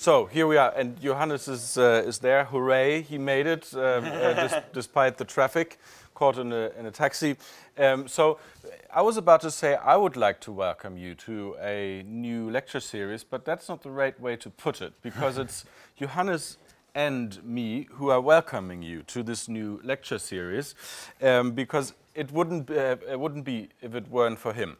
So here we are, and Johannes is there. Hooray! He made it despite the traffic, caught in a taxi. So I was about to say I would like to welcome you to a new lecture series, but that's not the right way to put it, because it's Johannes and me who are welcoming you to this new lecture series, because it wouldn't be if it weren't for him.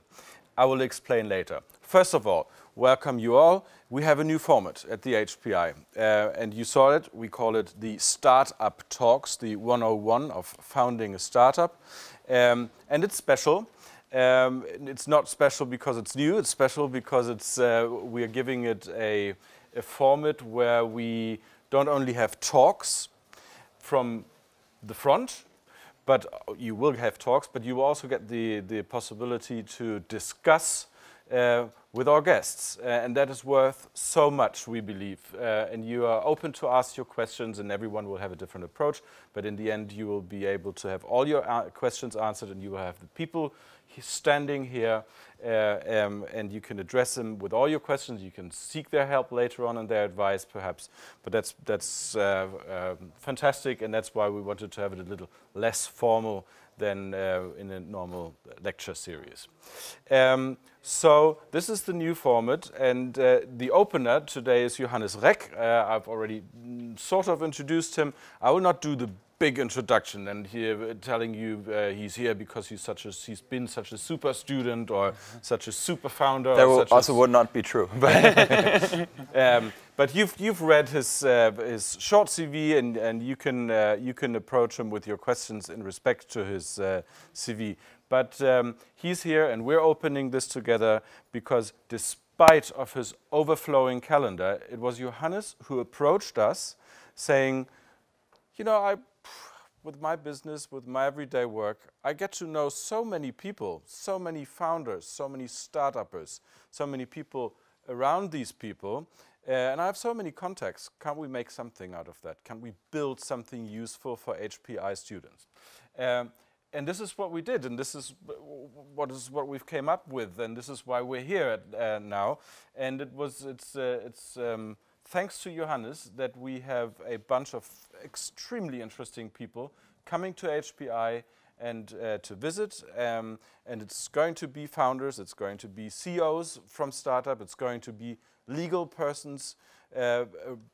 I will explain later. First of all, welcome you all. We have a new format at the HPI, and you saw it. We call it the Startup Talks, the 101 of founding a startup. And it's special. It's not special because it's new. It's special because it's we are giving it a format where we don't only have talks from the front, but you will have talks, but you will also get the possibility to discuss with our guests. And that is worth so much, we believe. And you are open to ask your questions, and everyone will have a different approach. But in the end, you will be able to have all your questions answered, and you will have the people standing here, and you can address them with all your questions. You can seek their help later on and their advice, perhaps. But that's fantastic, and that's why we wanted to have it a little less formal than in a normal lecture series. So this is the new format, and the opener today is Johannes Reck. I've already sort of introduced him. I will not do the big introduction and here telling you he's here because he's been such a super student or such a super founder. That also would not be true. But you've read his short CV, and you can approach him with your questions in respect to his CV. But he's here, and we're opening this together because despite of his overflowing calendar, it was Johannes who approached us saying, you know, with my business, with my everyday work, I get to know so many people, so many founders, so many startuppers, so many people around these people, and I have so many contacts. Can't we make something out of that? Can we build something useful for HPI students? And this is what we did, and this is what we've came up with, and this is why we're here now. And it's thanks to Johannes that we have a bunch of extremely interesting people coming to HPI and to visit. And it's going to be founders, it's going to be CEOs from startup, it's going to be legal persons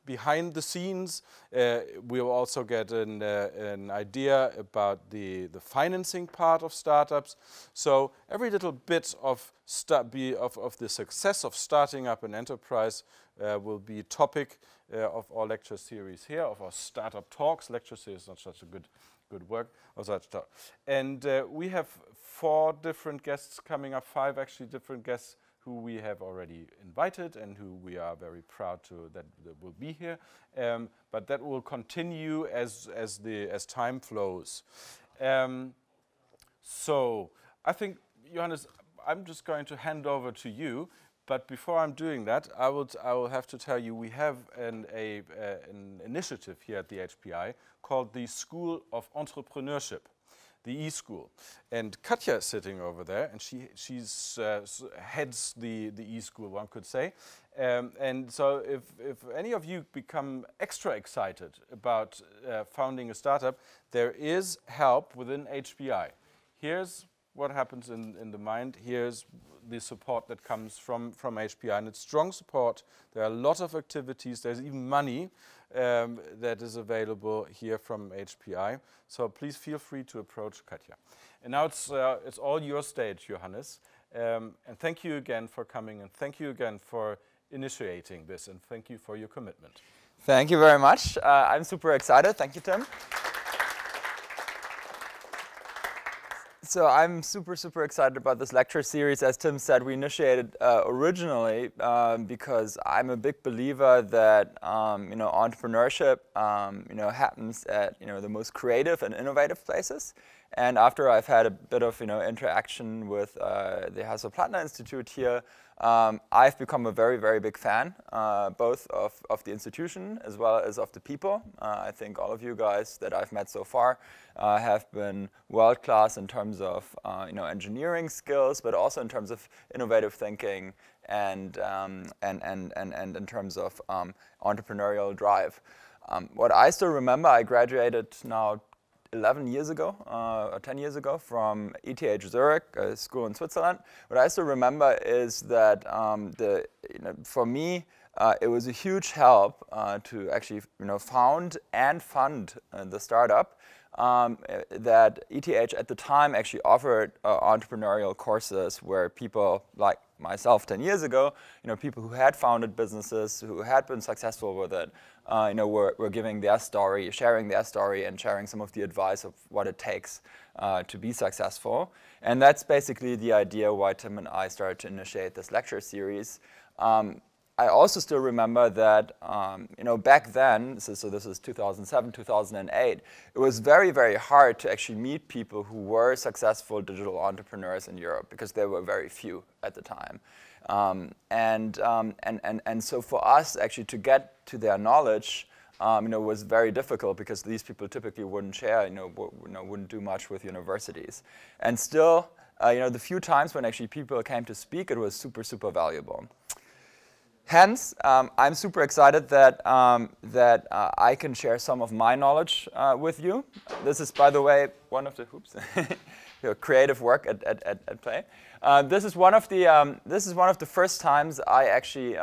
behind the scenes. We'll also get an idea about the financing part of startups. So every little bit of the success of starting up an enterprise will be a topic of our lecture series here, of our Startup Talks. Lecture series is not such a good word. And we have 4 different guests coming up, 5 actually different guests who we have already invited and who we are very proud that will be here. But that will continue as time flows. So I think, Johannes, I'm just going to hand over to you. But before I'm doing that, I will have to tell you we have an initiative here at the HPI called the School of Entrepreneurship, the e-school. And Katja is sitting over there, and she heads the e-school, one could say. And so if any of you become extra excited about founding a startup, there is help within HPI. Here's what happens in the mind. Here's the support that comes from HPI, and it's strong support. There are a lot of activities. There's even money that is available here from HPI. So please feel free to approach Katja. And now it's all your stage, Johannes. And thank you again for coming, and thank you again for initiating this, and thank you for your commitment. Thank you very much. I'm super excited. Thank you, Tim. So I'm super excited about this lecture series. As Tim said, we initiated originally because I'm a big believer that entrepreneurship happens at the most creative and innovative places. And after I've had a bit of interaction with the Hasso-Plattner-Institut here, I've become a very, very big fan, both of the institution as well as of the people. I think all of you guys that I've met so far have been world-class in terms of engineering skills, but also in terms of innovative thinking and in terms of entrepreneurial drive. What I still remember, I graduated now 11 years ago, or 10 years ago from ETH Zurich, a school in Switzerland. What I still remember is that for me, it was a huge help to actually found and fund the startup. That ETH at the time actually offered entrepreneurial courses where people like myself 10 years ago, people who had founded businesses, who had been successful with it, were giving their story, sharing their story, and sharing some of the advice of what it takes to be successful. And that's basically the idea why Tim and I started to initiate this lecture series. I also still remember that, back then, so this is 2007, 2008, it was very, very hard to actually meet people who were successful digital entrepreneurs in Europe because there were very few at the time. And so for us actually to get to their knowledge, was very difficult because these people typically wouldn't share, wouldn't do much with universities. And still, the few times when actually people came to speak, it was super, super valuable. Hence, I'm super excited that I can share some of my knowledge with you. This is, by the way, one of the creative work at play. This is one of the first times I actually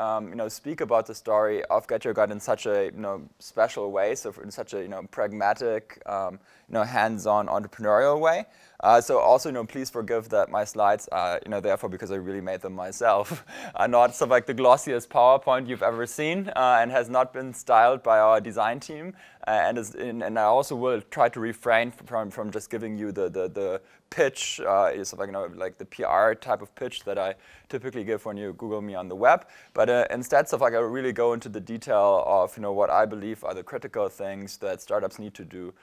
speak about the story of GetYourGuide in such a special way, so in such a pragmatic, hands-on entrepreneurial way. So also, please forgive that my slides are, therefore, because I really made them myself, are not sort of like the glossiest PowerPoint you've ever seen, and has not been styled by our design team. And I also will try to refrain from just giving you the pitch, like the PR type of pitch that I typically give when you Google me on the web. But instead, I really go into the detail of what I believe are the critical things that startups need to do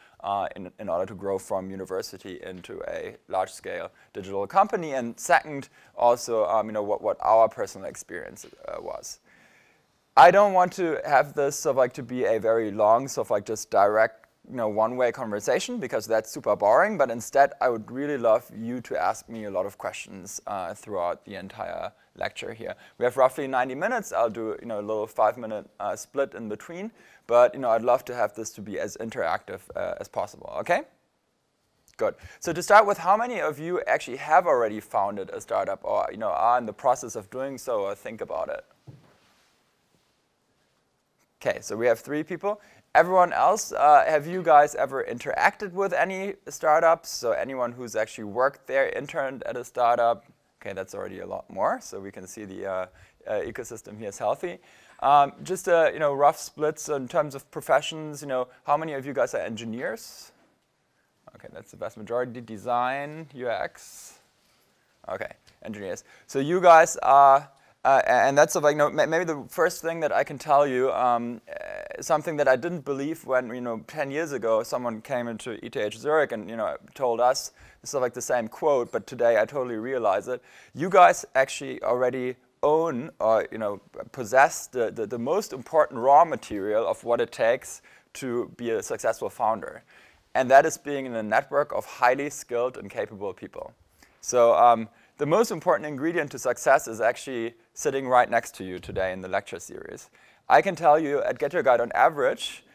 in order to grow from university into a large-scale digital company. And second, also what our personal experience was. I don't want to have this to be a very long, just direct, one-way conversation because that's super boring. But instead, I would really love you to ask me a lot of questions throughout the entire lecture here. We have roughly 90 minutes. I'll do a little 5-minute split in between. But I'd love to have this to be as interactive as possible. Okay? Good. So to start with, how many of you actually have already founded a startup or are in the process of doing so or think about it? Okay, so we have 3 people. Everyone else, have you guys ever interacted with any startups? So anyone who's actually worked there, interned at a startup? Okay, that's already a lot more. So we can see the ecosystem here is healthy. Just rough splits in terms of professions. How many of you guys are engineers? Okay, that's the vast majority. Design, UX. Okay, engineers. So you guys are. And that's maybe the first thing that I can tell you, something that I didn't believe when 10 years ago someone came into ETH Zurich and told us it's the same quote, but today I totally realize it. You guys actually already own or possess the most important raw material of what it takes to be a successful founder, and that is being in a network of highly skilled and capable people. So. The most important ingredient to success is actually sitting right next to you today in the lecture series. I can tell you at GetYourGuide on average,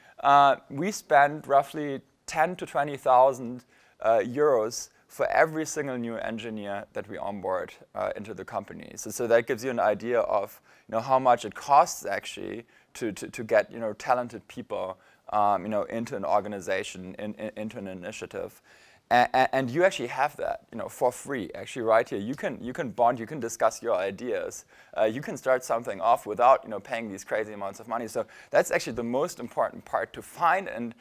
we spend roughly 10 to 20,000 euros for every single new engineer that we onboard into the company. So that gives you an idea of how much it costs actually to get talented people into an organization, into an initiative. And you actually have that, for free, actually, right here. You can bond, you can discuss your ideas. You can start something off without, paying these crazy amounts of money. So that's actually the most important part to find and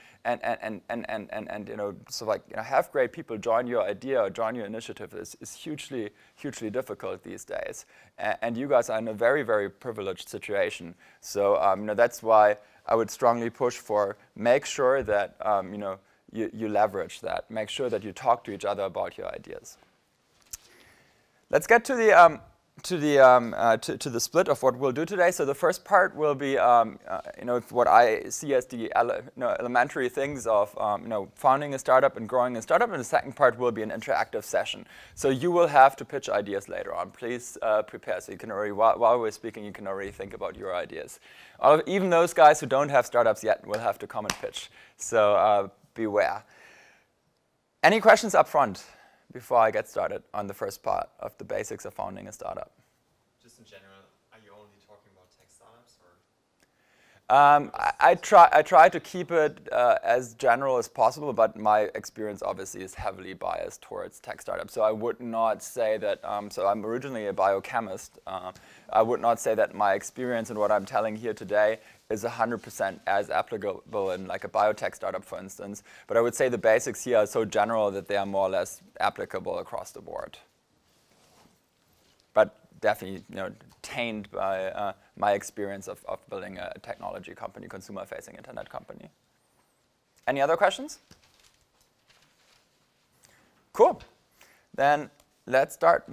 have great people join your idea or join your initiative is hugely, hugely difficult these days. And you guys are in a very, very privileged situation. So that's why I would strongly push for make sure that you leverage that. Make sure that you talk to each other about your ideas. Let's get to the to the split of what we'll do today. So the first part will be what I see as the elementary things of founding a startup and growing a startup, and the second part will be an interactive session. So you will have to pitch ideas later on. Please prepare. So you can already, while we're speaking, you can already think about your ideas. Even those guys who don't have startups yet will have to come and pitch. So beware. Any questions up front before I get started on the first part of the basics of founding a startup? Just in general, are you only talking about tech startups, or? I try to keep it as general as possible, but my experience obviously is heavily biased towards tech startups. So I would not say that, so I'm originally a biochemist. I would not say that my experience and what I'm telling here today is 100% as applicable in like a biotech startup, for instance. But I would say the basics here are so general that they are more or less applicable across the board. But definitely, tainted by my experience of building a technology company, consumer-facing internet company. Any other questions? Cool. Then let's start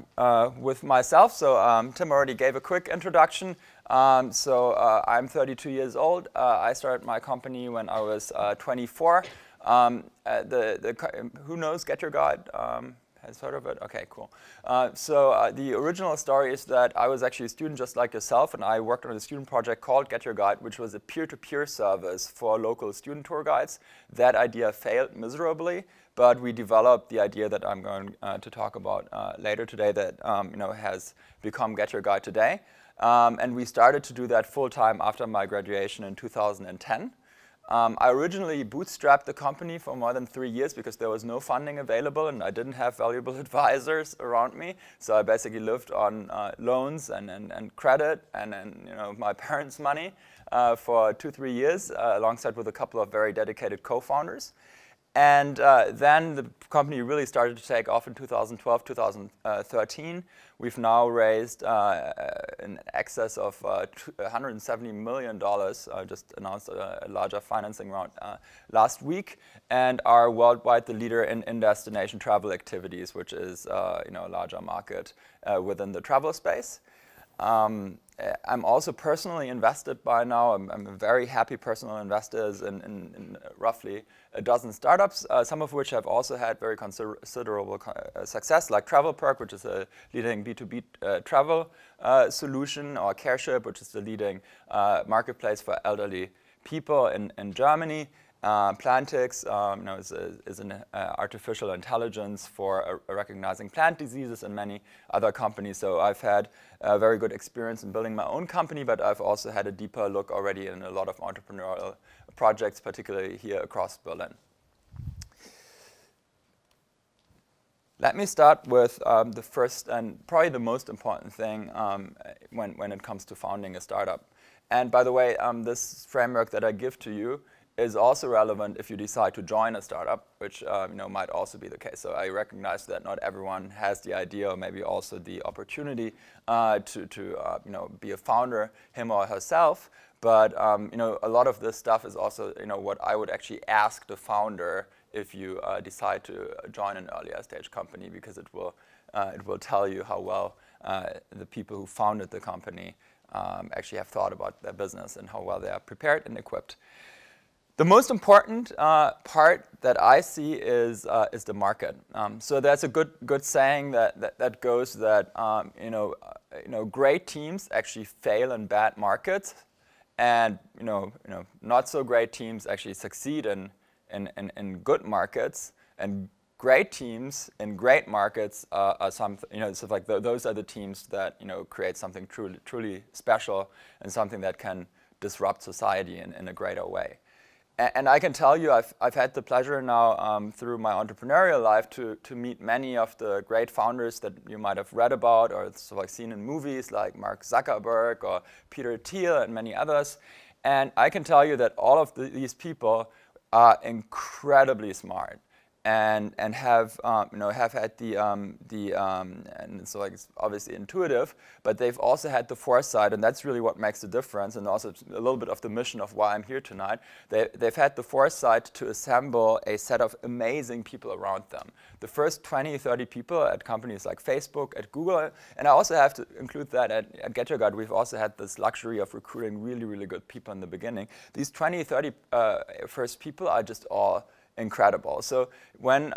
with myself. So Tim already gave a quick introduction. I'm 32 years old. I started my company when I was 24. Who knows GetYourGuide? Has heard of it? Okay, cool. The original story is that I was actually a student just like yourself, and I worked on a student project called GetYourGuide, which was a peer-to-peer service for local student tour guides. That idea failed miserably, but we developed the idea that I'm going to talk about later today that has become GetYourGuide today. And we started to do that full-time after my graduation in 2010. I originally bootstrapped the company for more than 3 years because there was no funding available and I didn't have valuable advisors around me. So I basically lived on loans and credit and my parents' money for 2-3 years alongside with a couple of very dedicated co-founders. And then the company really started to take off in 2012, 2013. We've now raised in excess of $170 million. Just announced a larger financing round last week, and are worldwide the leader in destination travel activities, which is a larger market within the travel space. I'm also personally invested by now. I'm a very happy personal investor in roughly a dozen startups, some of which have also had very considerable success, like TravelPerk, which is a leading B2B travel solution, or CareShip, which is the leading marketplace for elderly people in Germany. Plantix is an artificial intelligence for recognizing plant diseases, and many other companies. So I've had a very good experience in building my own company, but I've also had a deeper look already in a lot of entrepreneurial projects, particularly here across Berlin. Let me start with the first and probably the most important thing when it comes to founding a startup. And by the way, this framework that I give to you is also relevant if you decide to join a startup, which might also be the case. So I recognize that not everyone has the idea or maybe also the opportunity to be a founder, him or herself. But a lot of this stuff is also what I would actually ask the founder if you decide to join an earlier stage company, because it will tell you how well the people who founded the company actually have thought about their business and how well they are prepared and equipped. The most important part that I see is the market. So there's a good saying that goes that great teams actually fail in bad markets, and not so great teams actually succeed in good markets, and great teams in great markets are something. So like those are the teams that create something truly special and something that can disrupt society in a greater way. And I can tell you, I've had the pleasure now through my entrepreneurial life to meet many of the great founders that you might have read about or seen in movies, like Mark Zuckerberg or Peter Thiel and many others. And I can tell you that all of these people are incredibly smart and have have had and so like it's obviously intuitive, but they've also had the foresight, and that's really what makes the difference, and also a little bit of the mission of why I'm here tonight. They've had the foresight to assemble a set of amazing people around them. The first 20, 30 people at companies like Facebook, at Google, and I also have to include that at GetYourGuide, we've also had this luxury of recruiting really, really good people in the beginning. These 20, 30 first people are just all incredible. So when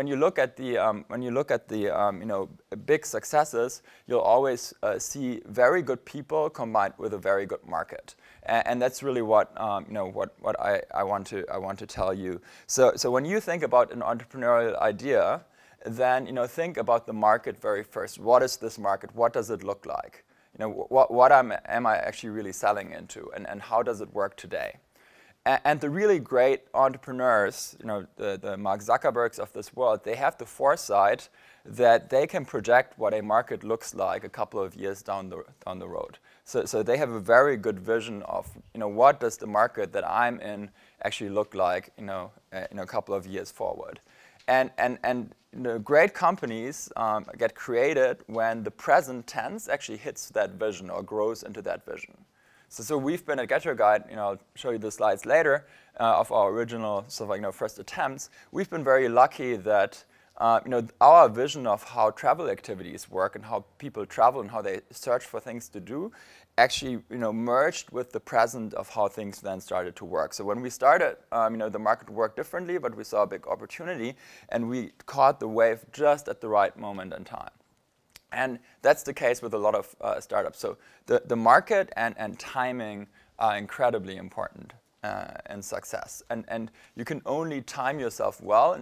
you look at the big successes, you'll always see very good people combined with a very good market, and that's really what I want to tell you. So when you think about an entrepreneurial idea, then think about the market very first. What is this market? What does it look like? What am I actually really selling into, and how does it work today? And the really great entrepreneurs, the Mark Zuckerbergs of this world, they have the foresight that they can project what a market looks like a couple of years down the road. So they have a very good vision of what does the market that I'm in actually look like in a couple of years forward. And great companies get created when the present tense actually hits that vision or grows into that vision. So we've been at GetYourGuide, I'll show you the slides later, of our original first attempts. We've been very lucky that our vision of how travel activities work and how people travel and how they search for things to do actually merged with the present of how things then started to work. So when we started, the market worked differently, but we saw a big opportunity, and we caught the wave just at the right moment in time. And that's the case with a lot of startups. So the market and timing are incredibly important in success. And you can only time yourself well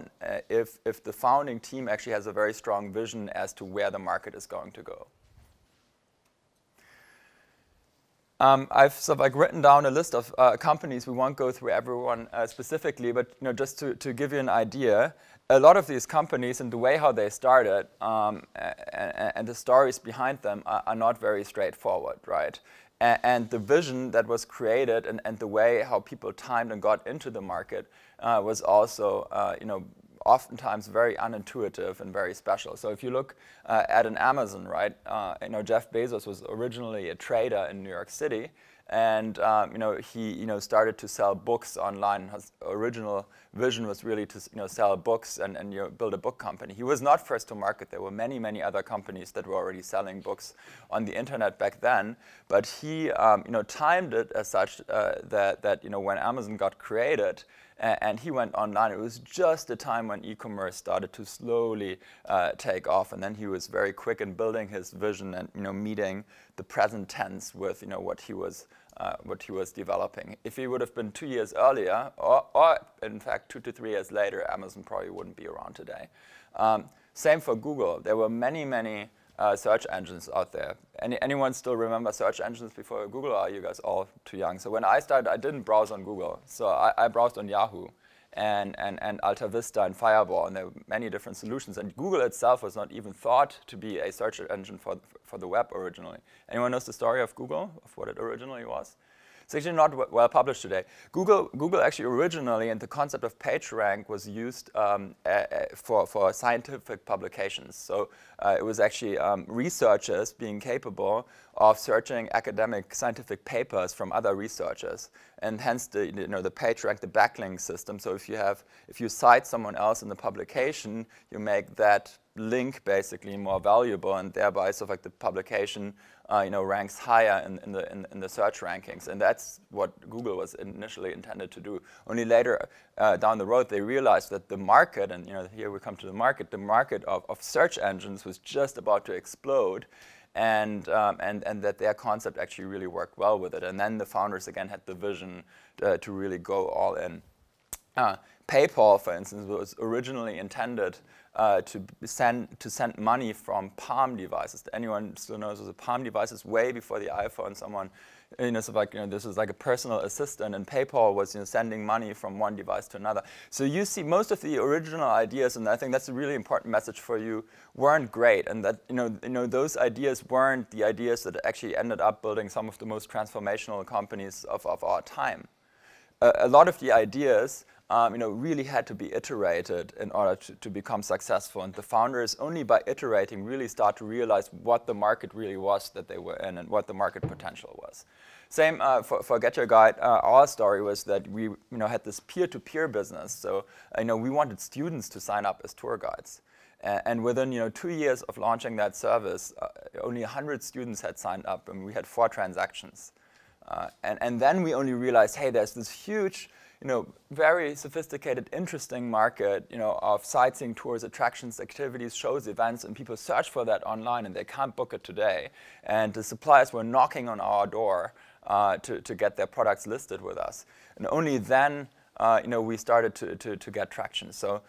if the founding team actually has a very strong vision as to where the market is going to go. I've written down a list of companies. We won't go through everyone specifically, but just to give you an idea, a lot of these companies and the way how they started and the stories behind them are not very straightforward, right? And the vision that was created and the way how people timed and got into the market was also, oftentimes very unintuitive and very special. So if you look at an Amazon, right? Jeff Bezos was originally a trader in New York City, and he started to sell books online. His original vision was really to sell books and build a book company. He was not first to market. There were many other companies that were already selling books on the internet back then. But he timed it as such that when Amazon got created and he went online, it was just a time when e-commerce started to slowly take off, and then he was very quick in building his vision and meeting the present tense with what he was developing. If he would have been 2 years earlier, or in fact 2 to 3 years later, Amazon probably wouldn't be around today. Same for Google. There were many search engines out there. Anyone still remember search engines before Google, or are you guys all too young? So when I started, I didn't browse on Google. So I browsed on Yahoo and Alta Vista and Fireball, and there were many different solutions. And Google itself was not even thought to be a search engine for the web originally. Anyone knows the story of Google, of what it originally was? It's actually not well published today. Google actually originally, and the concept of PageRank was used for scientific publications. So it was actually researchers being capable of searching academic scientific papers from other researchers, and hence the PageRank, the backlink system. So if you cite someone else in the publication, you make that link basically more valuable, and thereby the publication ranks higher in the search rankings, and that's what Google was initially intended to do. Only later down the road they realized that the market, and here we come to the market of search engines was just about to explode, and that their concept actually really worked well with it. And then the founders again had the vision to really go all in. PayPal, for instance, was originally intended to send money from Palm devices. Anyone still knows what a Palm device is? Way before the iPhone, someone, this is like a personal assistant, and PayPal was sending money from one device to another. So you see, most of the original ideas, and I think that's a really important message for you, weren't great, and that those ideas weren't the ideas that actually ended up building some of the most transformational companies of our time. a lot of the ideas really had to be iterated in order to become successful. And the founders, only by iterating, really start to realize what the market really was that they were in and what the market potential was. Same for GetYourGuide. Our story was that we had this peer-to-peer business. So we wanted students to sign up as tour guides. And within 2 years of launching that service, only 100 students had signed up, and we had 4 transactions. And then we only realized, hey, there's this huge, very sophisticated, interesting market, of sightseeing tours, attractions, activities, shows, events, and people search for that online, and they can't book it today. And the suppliers were knocking on our door to get their products listed with us. And only then, we started to get traction. So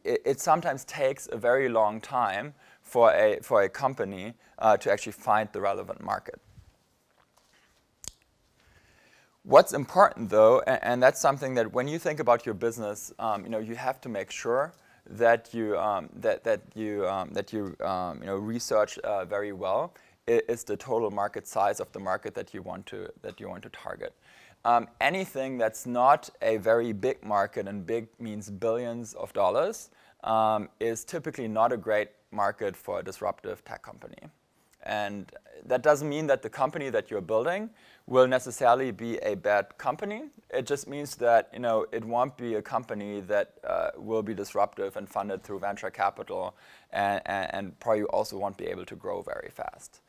it sometimes takes a very long time for a company to actually find the relevant market. What's important, though, and that's something that when you think about your business, you have to make sure that you research very well, is the total market size of the market that you want to target. Anything that's not a very big market, and big means billions of dollars, is typically not a great market for a disruptive tech company. And that doesn't mean that the company that you're building will necessarily be a bad company. It just means that it won't be a company that will be disruptive and funded through venture capital, and probably also won't be able to grow very fast.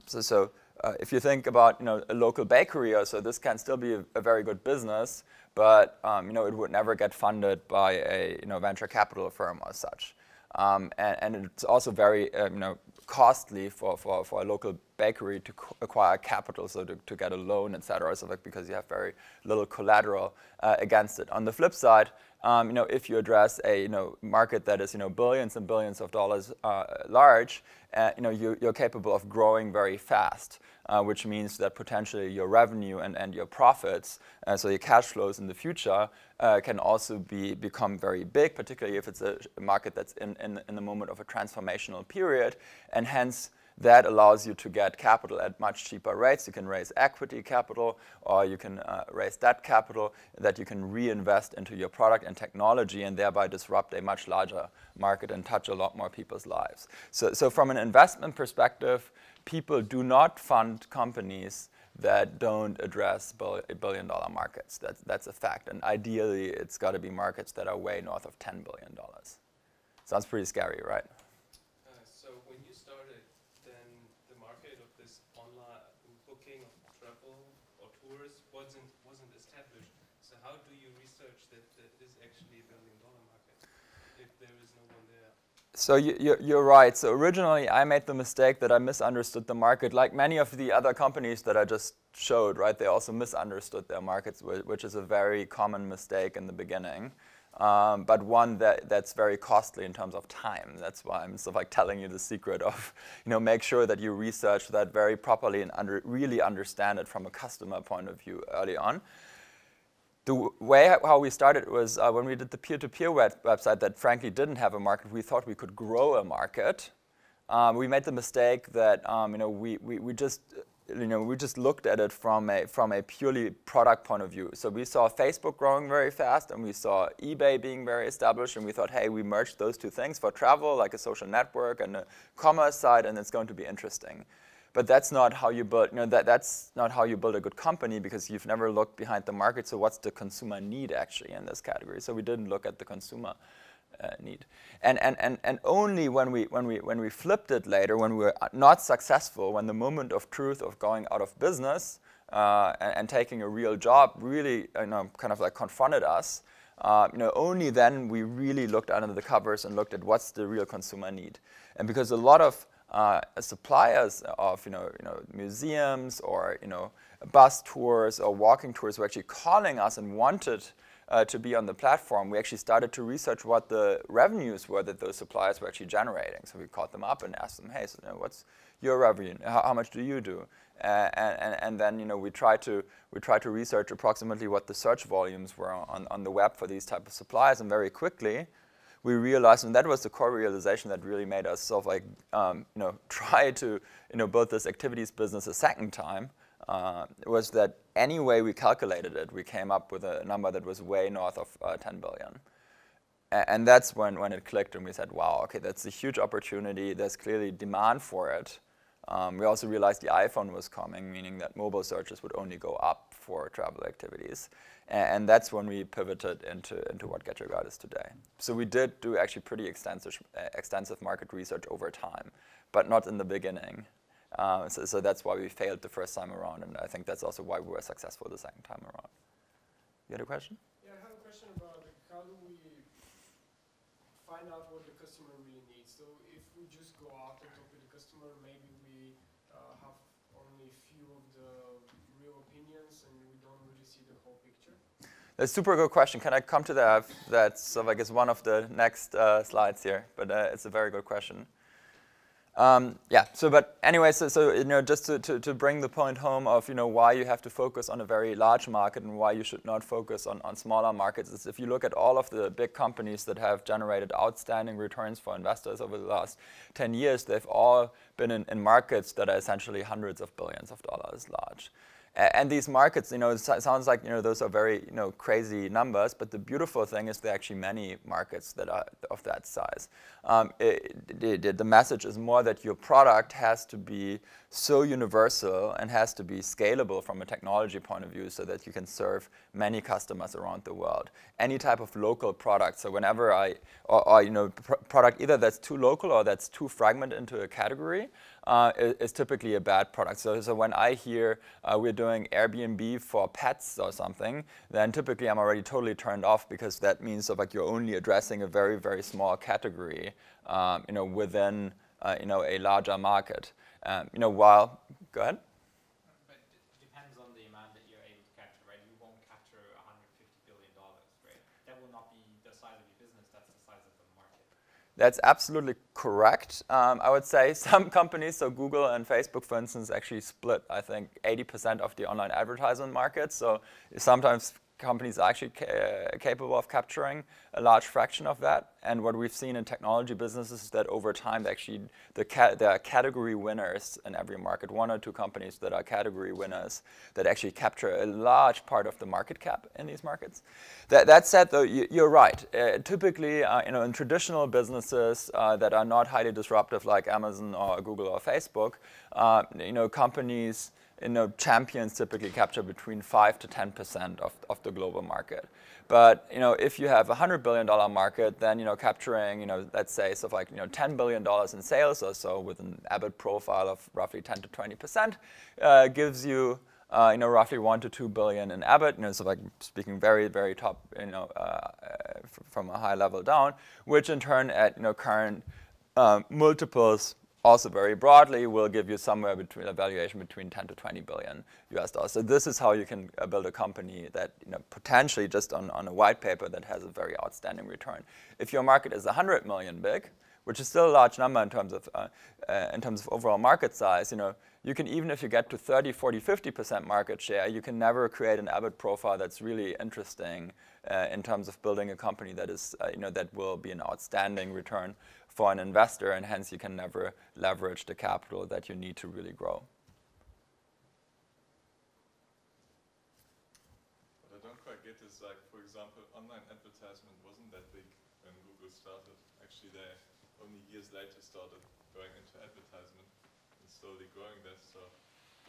So if you think about a local bakery or so, this can still be a very good business, but it would never get funded by a venture capital firm or such. And it's also very costly for a local bakery to acquire capital, so to get a loan, etc. So because you have very little collateral against it. On the flip side, if you address a market that is billions and billions of dollars large, you're capable of growing very fast, which means that potentially your revenue and your profits, so your cash flows in the future, can also become very big, particularly if it's a market that's in the moment of a transformational period, and hence that allows you to get capital at much cheaper rates. You can raise equity capital, or you can raise debt capital that you can reinvest into your product and technology, and thereby disrupt a much larger market and touch a lot more people's lives. So from an investment perspective, people do not fund companies that don't address billion-dollar markets. That's a fact. And ideally, it's got to be markets that are way north of $10 billion. Sounds pretty scary, right? So when you started, then the market of this online booking of travel or tours wasn't established. So how do you research that it is actually a billion-dollar market if there is no one there? So you're right. So originally, I made the mistake that I misunderstood the market. Like many of the other companies that I just showed, right? They also misunderstood their markets, which is a very common mistake in the beginning, but one that's very costly in terms of time. That's why I'm sort of like telling you the secret of, make sure that you research that very properly and really understand it from a customer point of view early on. The way how we started was when we did the peer-to-peer website that frankly didn't have a market. We thought we could grow a market. We made the mistake that we just looked at it from a purely product point of view. So we saw Facebook growing very fast, and we saw eBay being very established, and we thought, hey, we merged those two things for travel, like a social network and a commerce site, and it's going to be interesting. But that's not how you build. That's not how you build a good company, because you've never looked behind the market. So what's the consumer need actually in this category? So we didn't look at the consumer need. And only when we flipped it later, when we were not successful, when the moment of truth of going out of business and taking a real job really kind of like confronted us, only then we really looked under the covers and looked at what's the real consumer need. And because a lot of suppliers of museums or bus tours or walking tours were actually calling us and wanted to be on the platform, we actually started to research what the revenues were that those suppliers were actually generating. So we called them up and asked them, hey, so what's your revenue? How much do you do? And then we try to research approximately what the search volumes were on the web for these type of suppliers, and very quickly we realized, and that was the core realization that really made us sort of like try to build this activities business a second time, was that any way we calculated it, we came up with a number that was way north of 10 billion. And that's when it clicked and we said, wow, okay, that's a huge opportunity. There's clearly demand for it. We also realized the iPhone was coming, meaning that mobile searches would only go up for travel activities. And that's when we pivoted into what GetYourGuide is today. So we did do actually pretty extensive market research over time, but not in the beginning. So that's why we failed the first time around, and I think that's also why we were successful the second time around. You had a question? Yeah, I have a question about how do we find out what the customer really needs. So if we just go out and talk with the customer, maybe we have only few of the real opinions and we don't really see the whole picture. That's a super good question. Can I come to that? That's, I guess, one of the next slides here, but it's a very good question. Yeah, but anyway, so just to bring the point home of why you have to focus on a very large market and why you should not focus on smaller markets is if you look at all of the big companies that have generated outstanding returns for investors over the last 10 years, they've all been in markets that are essentially hundreds of billions of dollars large. And these markets, it sounds like those are very crazy numbers, but the beautiful thing is there are actually many markets that are of that size. The message is more that your product has to be so universal and has to be scalable from a technology point of view so that you can serve many customers around the world. Any type of local product, so whenever product either that's too local or that's too fragmented into a category, is typically a bad product. So when I hear we're doing Airbnb for pets or something, then typically I'm already totally turned off because that means you're only addressing a very, very small category, within a larger market. Go ahead. But it depends on the amount that you're able to capture, right? You won't capture $150 billion, right? That will not be the size of your business, that's the size of the market. That's absolutely correct. I would say some companies, so Google and Facebook, for instance, actually split, I think, 80% of the online advertisement market. So sometimes companies are actually capable of capturing a large fraction of that. And what we've seen in technology businesses is that over time, actually, there are category winners in every market, one or two companies that are category winners that actually capture a large part of the market cap in these markets. That said, though, you're right. Typically, in traditional businesses that are not highly disruptive like Amazon or Google or Facebook, companies, champions typically capture between 5 to 10% of the global market. But if you have a $100 billion market, then capturing let's say $10 billion in sales or so with an EBIT profile of roughly 10 to 20% gives you roughly 1 to 2 billion in EBIT. Speaking very, very top, from a high level down, which in turn at current multiples, also very broadly, will give you somewhere between a valuation between 10 to 20 billion US dollars. So this is how you can build a company that potentially just on a white paper that has a very outstanding return. If your market is 100 million big, which is still a large number in terms of overall market size, you can, even if you get to 30, 40, 50% market share, you can never create an EBIT profile that's really interesting in terms of building a company that is that will be an outstanding return for an investor, and hence you can never leverage the capital that you need to really grow. What I don't quite get is, for example, online advertisement wasn't that big when Google started. Actually, they only years later started going into advertisement and slowly growing this. So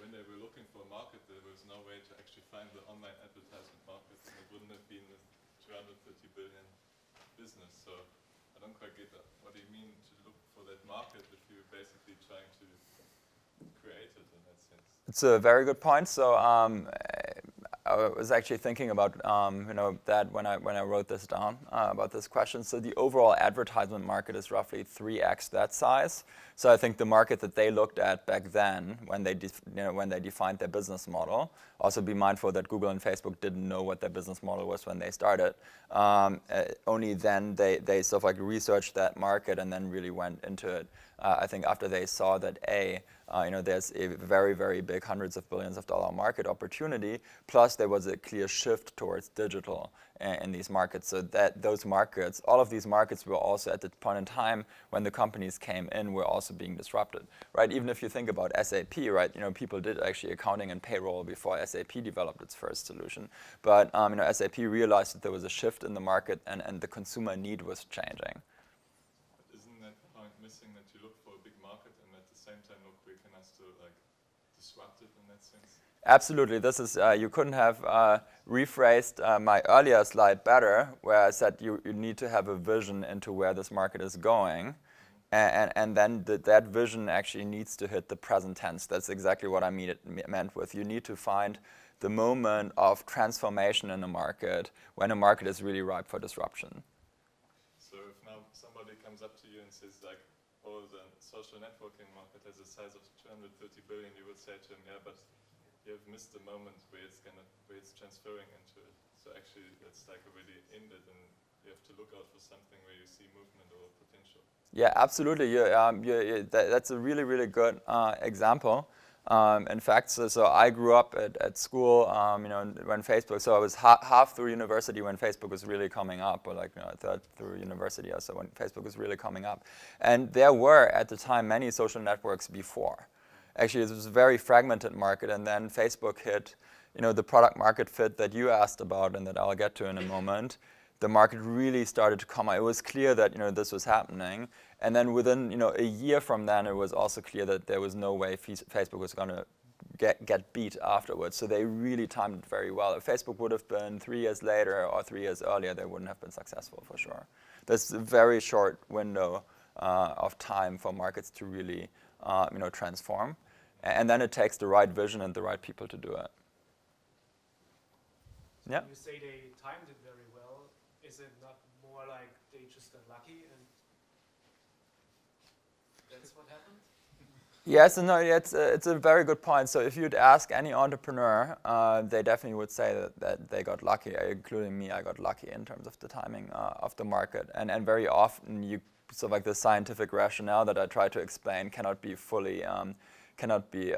when they were looking for a market, there was no way to actually find the online advertisement market, and it wouldn't have been a 230 billion business. So I don't quite get that. What do you mean to look for that market if you're basically trying to create it in that sense? It's a very good point. So I was actually thinking about that when I wrote this down about this question. So the overall advertisement market is roughly 3x that size. So I think the market that they looked at back then, when they defined their business model, also be mindful that Google and Facebook didn't know what their business model was when they started. Only then they researched that market and then really went into it. I think after they saw that there's a very, very big hundreds of billions of dollar market opportunity. Plus, there was a clear shift towards digital in these markets. So that those markets, all of these markets were also at the point in time when the companies came in, were also being disrupted, right? Even if you think about SAP, right? People did actually accounting and payroll before SAP developed its first solution. But SAP realized that there was a shift in the market and the consumer need was changing. Isn't that point missing, that you look for a big market and at the same time look where can I still disrupt it in that sense? Absolutely. This is you couldn't have rephrased my earlier slide better, where I said you need to have a vision into where this market is going, and then that vision actually needs to hit the present tense. That's exactly what I meant with you need to find the moment of transformation in a market when a market is really ripe for disruption. So if now somebody comes up to you and says oh, the social networking market has a size of 230 billion, you would say to him, yeah, but you have missed the moment where it's transferring into it. So actually, it's already ended, and you have to look out for something where you see movement or potential. Yeah, absolutely. That's a really, really good example. In fact, so I grew up at school, when Facebook. So I was half through university when Facebook was really coming up, or a third through university or so when Facebook was really coming up. And there were at the time many social networks before. Actually, it was a very fragmented market, and then Facebook hit, the product market fit that you asked about and that I'll get to in a moment. The market really started to come out. It was clear that this was happening, and then within a year from then, it was also clear that there was no way Facebook was going to get beat afterwards. So they really timed it very well. If Facebook would have been 3 years later or 3 years earlier, they wouldn't have been successful for sure. There's a very short window of time for markets to really transform. And then it takes the right vision and the right people to do it. So yeah. You say they timed it very well. Is it not more like they just got lucky and that's what happened? Yes, no, it's a very good point. So if you'd ask any entrepreneur, they definitely would say that they got lucky, including me. I got lucky in terms of the timing of the market. And very often, the scientific rationale that I try to explain cannot be fully cannot be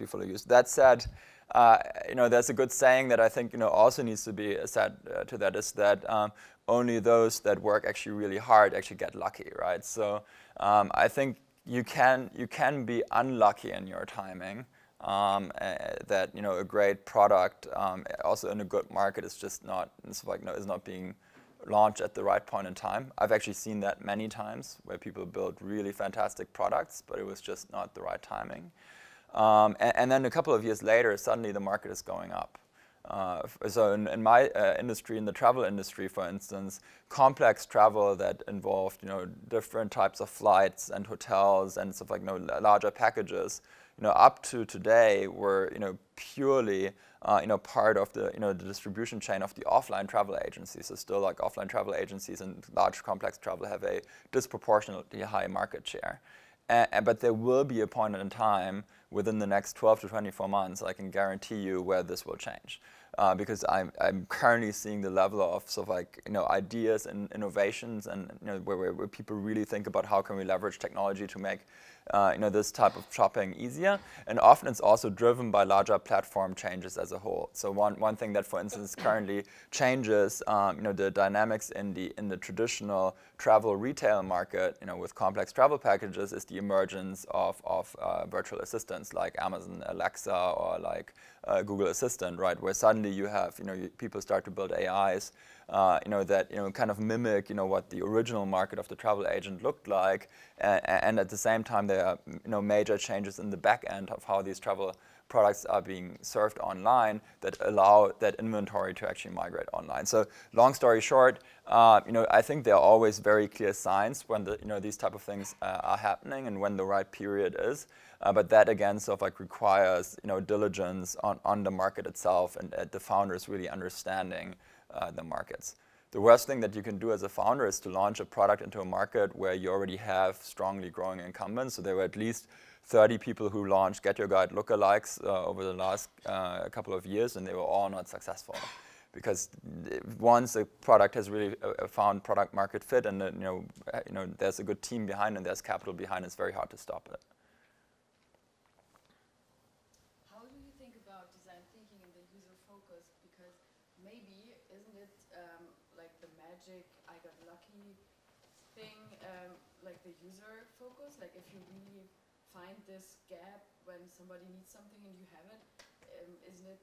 fully used. That said, there's a good saying that I think also needs to be said to that, is that only those that work actually really hard actually get lucky, right? So I think you can be unlucky in your timing. That a great product also in a good market is just not is not being launched at the right point in time. I've actually seen that many times where people build really fantastic products, but it was just not the right timing. And then a couple of years later, suddenly the market is going up. So in my industry, in the travel industry, for instance, complex travel that involved different types of flights and hotels and stuff larger packages, up to today were purely part of the the distribution chain of the offline travel agencies. So still offline travel agencies and large complex travel have a disproportionately high market share. But there will be a point in time within the next 12 to 24 months, I can guarantee you, where this will change. Because I'm currently seeing the level of ideas and innovations, and where people really think about how can we leverage technology to make this type of shopping easier. And often it's also driven by larger platform changes as a whole. So one thing that, for instance, currently changes the dynamics in the traditional travel retail market, with complex travel packages, is the emergence of virtual assistants like Amazon Alexa or Google Assistant, right? Where suddenly you have people start to build AIs that kind of mimic what the original market of the travel agent looked like, and at the same time there are major changes in the back end of how these travel products are being served online that allow that inventory to actually migrate online. So long story short, I think there are always very clear signs when these type of things are happening and when the right period is. But that again requires diligence on the market itself and the founders really understanding the markets. The worst thing that you can do as a founder is to launch a product into a market where you already have strongly growing incumbents. So there were at least 30 people who launched GetYourGuide lookalikes over the last couple of years, and they were all not successful. because once a product has really found product market fit, and there's a good team behind and there's capital behind, it's very hard to stop it. How do you think about design thinking and the user focus? Because maybe isn't it like the magic I got lucky thing, like the user focus? Like if you really find this gap when somebody needs something and you have it, isn't it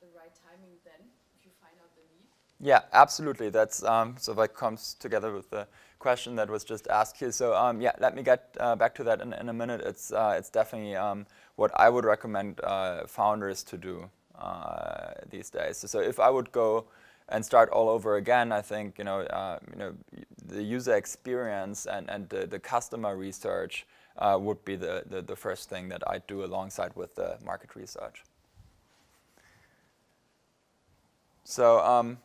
the right timing then if you find out the need? Yeah, absolutely. That's so that comes together with the question that was just asked here. So yeah, let me get back to that in a minute. It's definitely what I would recommend founders to do these days. So if I would go and start all over again, I think the user experience and the customer research would be the first thing that I'd do alongside with the market research. So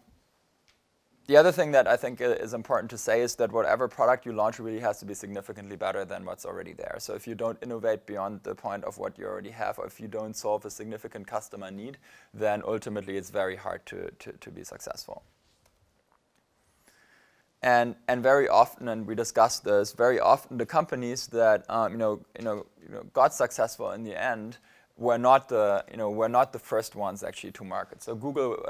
the other thing that I think is important to say is that whatever product you launch really has to be significantly better than what's already there. So if you don't innovate beyond the point of what you already have, or if you don't solve a significant customer need, then ultimately it's very hard to be successful. And very often, and we discussed this, very often the companies that got successful in the end were not the first ones actually to market. So Google,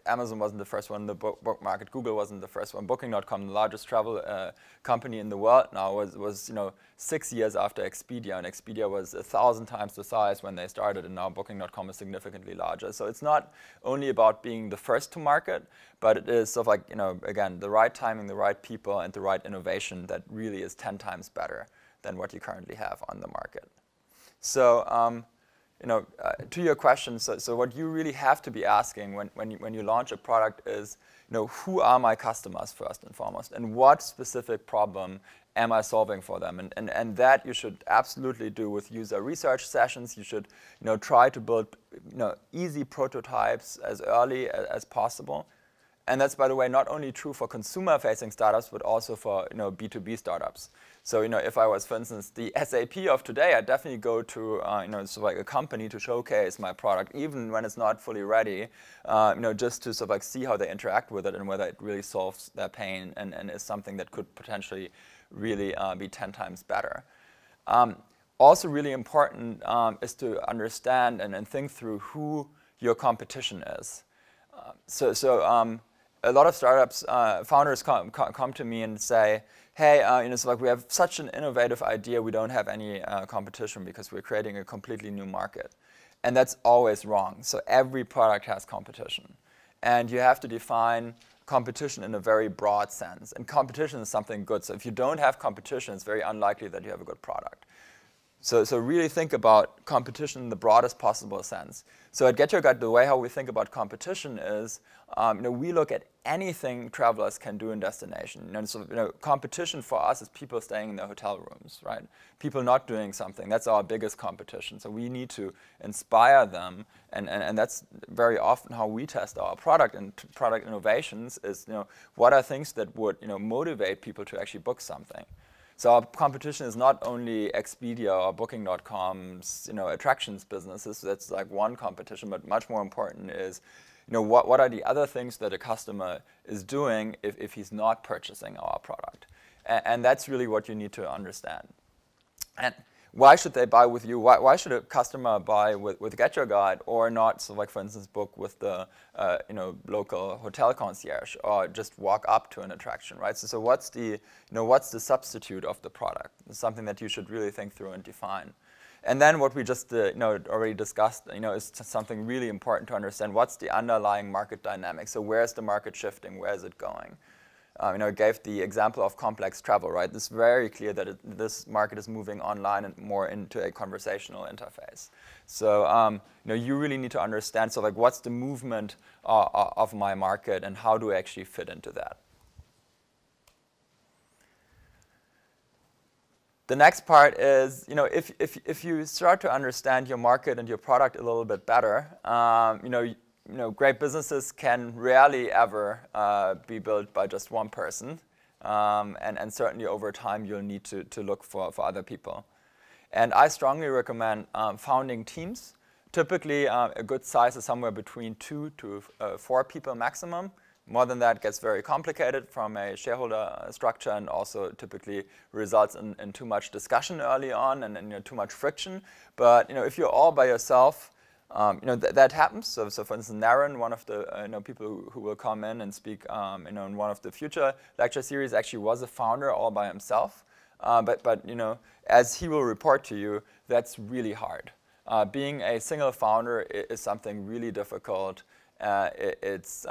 Amazon wasn't the first one in the book market. Google wasn't the first one. Booking.com, the largest travel company in the world now, was 6 years after Expedia, and Expedia was 1,000 times the size when they started, and now Booking.com is significantly larger. So it's not only about being the first to market, but it is sort of like again, the right timing, the right people, and the right innovation that really is 10 times better than what you currently have on the market. So to your question, so what you really have to be asking when you launch a product is, who are my customers first and foremost, and what specific problem am I solving for them? And that you should absolutely do with user research sessions. You should try to build easy prototypes as early as possible. And that's, by the way, not only true for consumer-facing startups, but also for B2B startups. So if I was, for instance, the SAP of today, I'd definitely go to sort of like a company to showcase my product, even when it's not fully ready, just to sort of like see how they interact with it and whether it really solves their pain and is something that could potentially really be 10 times better. Also really important is to understand and think through who your competition is. A lot of startups, founders come to me and say, hey, it's like we have such an innovative idea, we don't have any competition because we're creating a completely new market. And that's always wrong. So every product has competition. And you have to define competition in a very broad sense. And competition is something good. So if you don't have competition, it's very unlikely that you have a good product. So really think about competition in the broadest possible sense. So at GetYourGuide, the way how we think about competition is, we look at anything travelers can do in destination. So competition for us is people staying in their hotel rooms, right? People not doing something. That's our biggest competition. So we need to inspire them, and that's very often how we test our product and product innovations is, what are things that would motivate people to actually book something. So our competition is not only Expedia or Booking.com's attractions businesses. That's like one competition, but much more important is what are the other things that a customer is doing if he's not purchasing our product, and that's really what you need to understand. And why should they buy with you? Why should a customer buy with GetYourGuide or not? So like for instance, book with the local hotel concierge or just walk up to an attraction, right? So what's the substitute of the product? It's something that you should really think through and define. And then what we just already discussed, is something really important to understand. What's the underlying market dynamic? So where's the market shifting? Where is it going? I gave the example of complex travel, right? It's very clear that this market is moving online and more into a conversational interface. So you really need to understand, so like what's the movement of my market and how do I actually fit into that? The next part is, if you start to understand your market and your product a little bit better, great businesses can rarely ever be built by just one person. And certainly over time, you'll need to look for other people. And I strongly recommend founding teams Typically, a good size is somewhere between 2 to 4 people maximum. More than that gets very complicated from a shareholder structure, and also typically results in too much discussion early on and too much friction. But if you're all by yourself, that happens. So for instance, Naren, one of the people who will come in and speak in one of the future lecture series, actually was a founder all by himself. But as he will report to you, that's really hard. Being a single founder is something really difficult. It's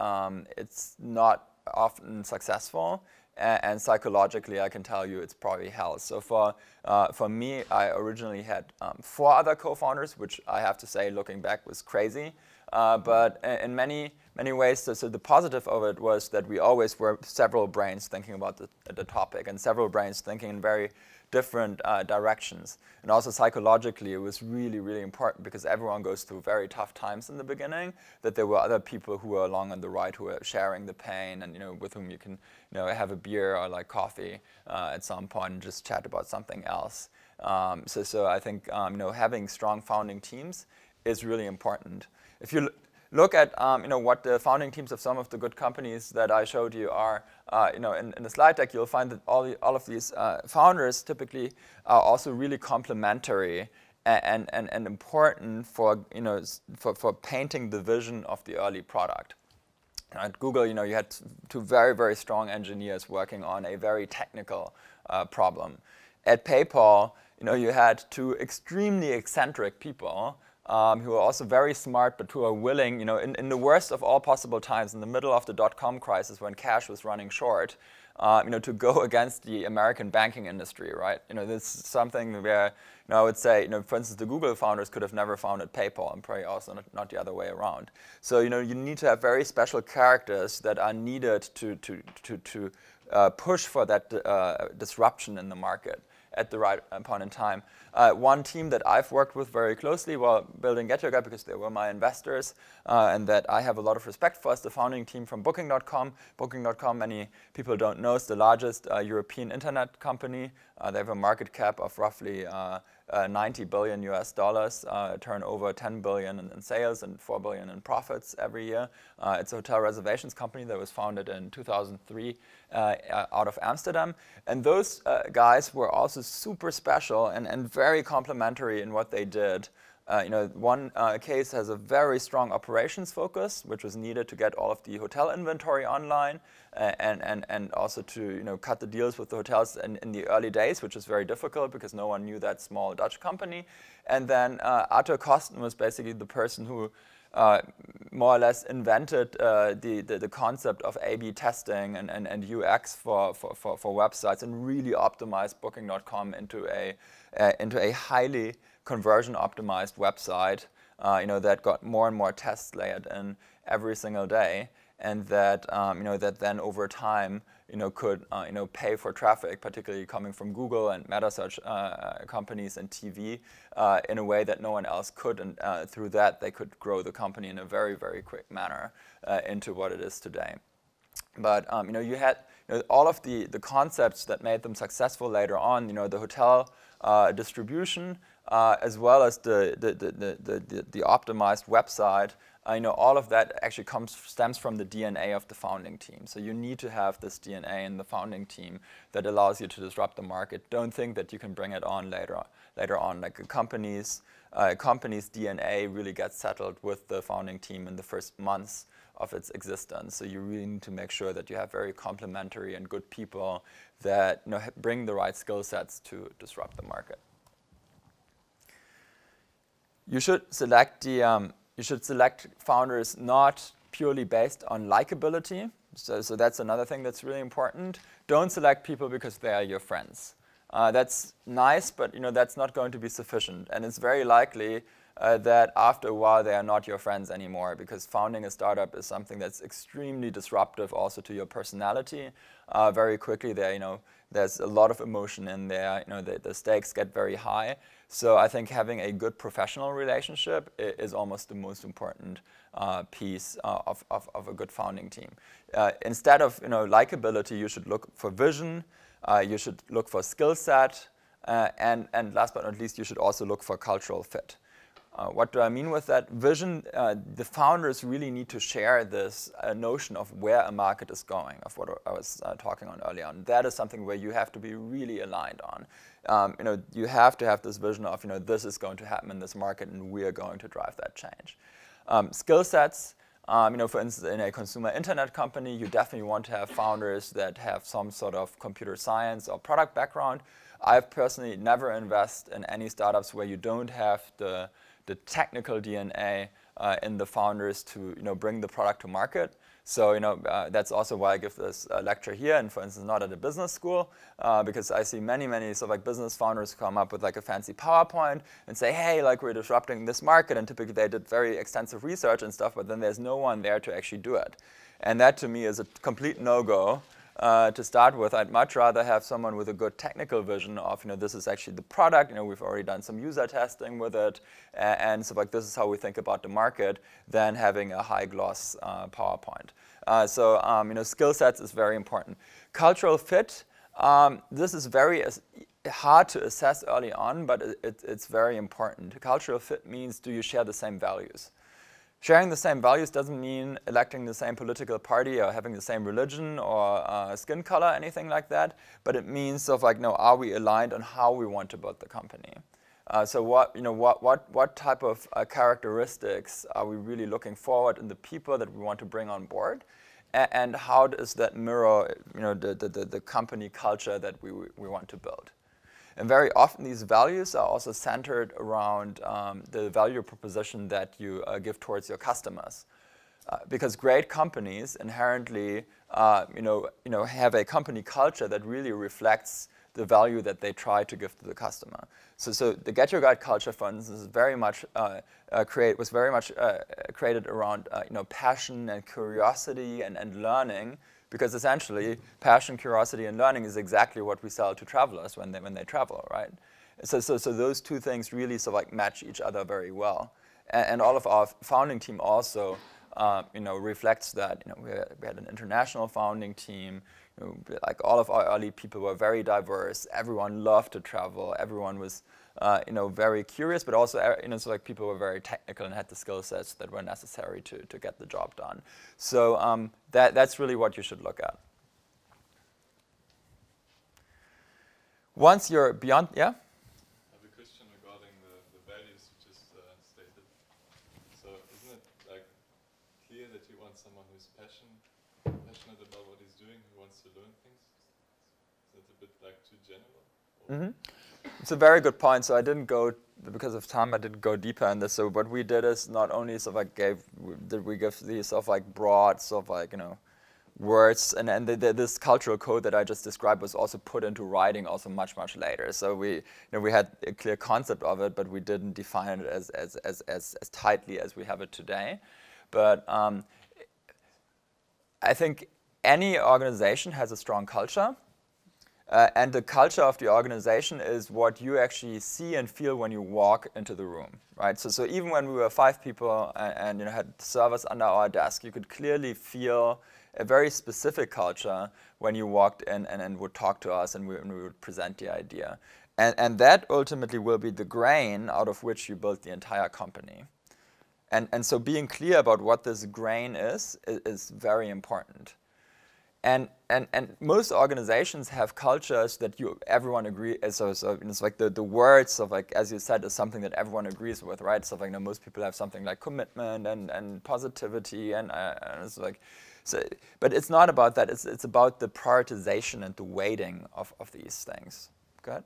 not often successful, and psychologically, I can tell you, it's probably hell. So for me, I originally had 4 other co-founders, which I have to say, looking back, was crazy. But in many ways, so the positive of it was that we always were several brains thinking about the topic, and several brains thinking in very different directions. And also psychologically, it was really, really important, because everyone goes through very tough times in the beginning, that there were other people who were along on the right who were sharing the pain, and with whom you can have a beer or like coffee at some point and just chat about something else. So I think having strong founding teams is really important. If you look at what the founding teams of some of the good companies that I showed you are, in the slide deck, you'll find that all of these founders typically are also really complementary and important for painting the vision of the early product. At Google, you had 2 very, very strong engineers working on a very technical problem. At PayPal, you had 2 extremely eccentric people who are also very smart, but who are willing, in the worst of all possible times, in the middle of the dot-com crisis when cash was running short, to go against the American banking industry, right? This is something where, I would say, for instance, the Google founders could have never founded PayPal, and probably also not the other way around. So, you need to have very special characters that are needed to push for that disruption in the market at the right point in time. One team that I've worked with very closely while building GetYourGuide, because they were my investors, and that I have a lot of respect for, is the founding team from Booking.com. Booking.com, many people don't know, is the largest European internet company. They have a market cap of roughly $90 billion US, turn over 10 billion in sales and 4 billion in profits every year. It's a hotel reservations company that was founded in 2003 out of Amsterdam. And those guys were also super special and very complementary in what they did. One case has a very strong operations focus, which was needed to get all of the hotel inventory online, and also to cut the deals with the hotels in the early days, which is very difficult because no one knew that small Dutch company. And then Arthur Kosten was basically the person who more or less invented the concept of A/B testing and UX for websites, and really optimized Booking.com into a highly conversion optimized website, that got more and more tests layered in every single day, and that that then over time could pay for traffic, particularly coming from Google and meta search companies and TV, in a way that no one else could, and through that they could grow the company in a very, very quick manner into what it is today. But you had all of the concepts that made them successful later on, the hotel distribution, as well as the optimized website. All of that actually stems from the DNA of the founding team. So you need to have this DNA in the founding team that allows you to disrupt the market. Don't think that you can bring it on later on. Like a company's DNA really gets settled with the founding team in the first months of its existence. So you really need to make sure that you have very complementary and good people that bring the right skill sets to disrupt the market. You should select founders not purely based on likability. So that's another thing that's really important. Don't select people because they are your friends. That's nice, but that's not going to be sufficient. And it's very likely that after a while they are not your friends anymore, because founding a startup is something that's extremely disruptive also to your personality. Very quickly there's a lot of emotion in there. The stakes get very high. So I think having a good professional relationship is almost the most important piece of a good founding team. Instead of likability, you should look for vision. You should look for skill set, and last but not least, you should also look for cultural fit. What do I mean with that? Vision, the founders really need to share this notion of where a market is going, of what I was talking on earlier on. That is something where you have to be really aligned on. You have to have this vision of, this is going to happen in this market and we are going to drive that change. Skill sets, for instance, in a consumer internet company, you definitely want to have founders that have some sort of computer science or product background. I've personally never invested in any startups where you don't have the technical DNA in the founders to bring the product to market. So that's also why I give this lecture here, and for instance not at a business school, because I see many sort of like business founders come up with like a fancy PowerPoint and say, hey, like we're disrupting this market, and typically they did very extensive research and stuff, but then there's no one there to actually do it. And that to me is a complete no-go. To start with, I'd much rather have someone with a good technical vision of, this is actually the product, we've already done some user testing with it, and so like this is how we think about the market, than having a high gloss PowerPoint. So skill sets is very important. Cultural fit, this is very hard to assess early on, but it's very important. Cultural fit means, do you share the same values? Sharing the same values doesn't mean electing the same political party or having the same religion or skin color, anything like that. But it means sort of like, are we aligned on how we want to build the company? So what type of characteristics are we really looking forward in the people that we want to bring on board? And how does that mirror the company culture that we want to build? And very often these values are also centered around the value proposition that you give towards your customers. Because great companies inherently have a company culture that really reflects the value that they try to give to the customer. So the GetYourGuide culture, for instance, is very much created around passion and curiosity and learning. Because essentially, passion, curiosity, and learning is exactly what we sell to travelers when they travel, right? So those two things really sort of like match each other very well. And all of our founding team also, reflects that. We had an international founding team. Like all of our early people were very diverse. Everyone loved to travel. Everyone was, very curious, but also, so like people were very technical and had the skill sets that were necessary to get the job done. So that's really what you should look at. Once you're beyond, yeah? I have a question regarding the values you just stated. So isn't it like clear that you want someone who's passionate about what he's doing, who wants to learn things? Is that a bit like too general? Mm-hmm. It's a very good point. So I didn't go, because of time, I didn't go deeper in this. So what we did is not only sort of like did we give these sort of like broad sort of like, words, and this cultural code that I just described was also put into writing also much later. So we had a clear concept of it, but we didn't define it as tightly as we have it today. But I think any organization has a strong culture. And the culture of the organization is what you actually see and feel when you walk into the room, right? So even when we were 5 people and had servers under our desk, you could clearly feel a very specific culture when you walked in and would talk to us and we would present the idea. And that ultimately will be the grain out of which you build the entire company. And so being clear about what this grain is very important. And most organizations have cultures that everyone agrees. So it's like the words of, like, as you said, is something that everyone agrees with, right? So like, most people have something like commitment and positivity and it's like, so. But it's not about that. It's about the prioritization and the weighting of these things. Go ahead.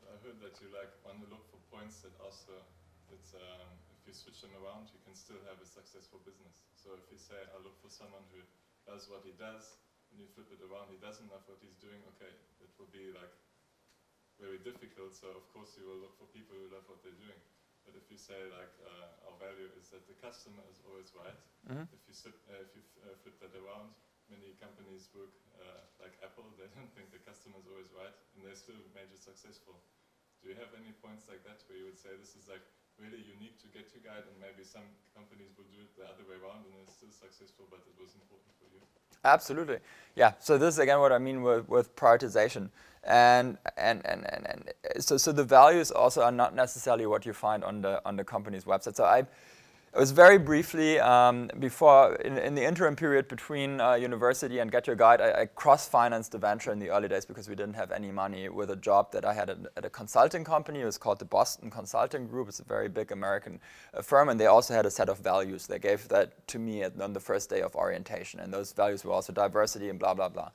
I heard that you want to look for points that also if you switch them around, you can still have a successful business. So if you say, I look for someone who does what he does, and you flip it around, he doesn't love what he's doing, okay, it will be like very difficult, so of course you will look for people who love what they're doing. But if you say like, our value is that the customer is always right, if you flip that around, many companies work like Apple, they don't think the customer is always right, and they're still major successful. Do you have any points like that where you would say this is like really unique to GetYourGuide, and maybe some companies will do it the other way around and it's still successful, but it was important for you? Absolutely. Yeah, so this is again what I mean with prioritization. And so the values also are not necessarily what you find on the company's website. So I was very briefly, before, in the interim period between university and GetYourGuide, I cross-financed the venture in the early days because we didn't have any money with a job that I had at a consulting company. It was called the Boston Consulting Group. It's a very big American firm, and they also had a set of values. They gave that to me on the first day of orientation, and those values were also diversity and blah, blah, blah.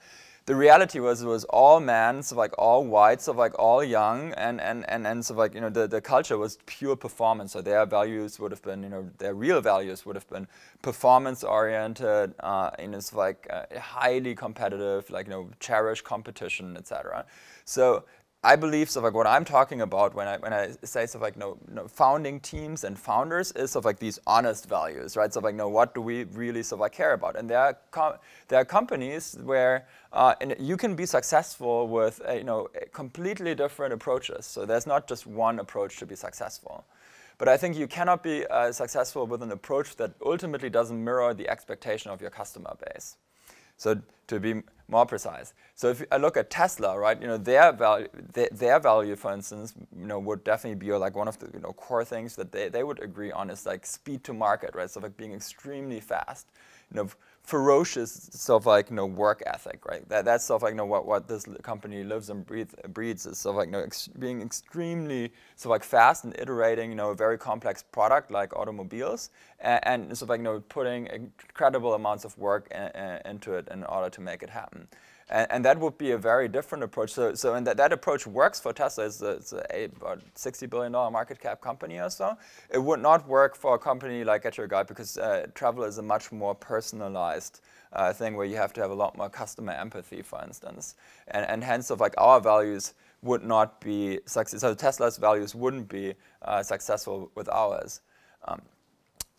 The reality was it was all men, so like all white, so like all young, and so like, you know, the culture was pure performance. So their values would have been, you know, their real values would have been performance oriented, and it's like highly competitive, like, you know, cherish competition, etc. So I believe, so like what I'm talking about when I say so like no founding teams and founders is sort of like these honest values, right? So like no, what do we really sort of like care about? And there are companies where and you can be successful with you know, completely different approaches. So there's not just one approach to be successful. But I think you cannot be successful with an approach that ultimately doesn't mirror the expectation of your customer base. So to be more precise, so if I look at Tesla, right, you know, their value, for instance, you know, would definitely be like one of the, you know, core things that they would agree on is like speed to market, right? So like being extremely fast, you know, ferocious sort of like, you know, work ethic, right? That's sort of like, you know, what this company lives and breeds is sort of like, you know, being extremely sort of like fast and iterating, you know, a very complex product like automobiles, and sort of like, you know, putting incredible amounts of work into it in order to make it happen. And that would be a very different approach. So and that approach works for Tesla. It's about $60 billion market cap company or so. It would not work for a company like GetYourGuide because travel is a much more personalized thing where you have to have a lot more customer empathy, for instance. And hence, of like our values would not be successful. So Tesla's values wouldn't be successful with ours.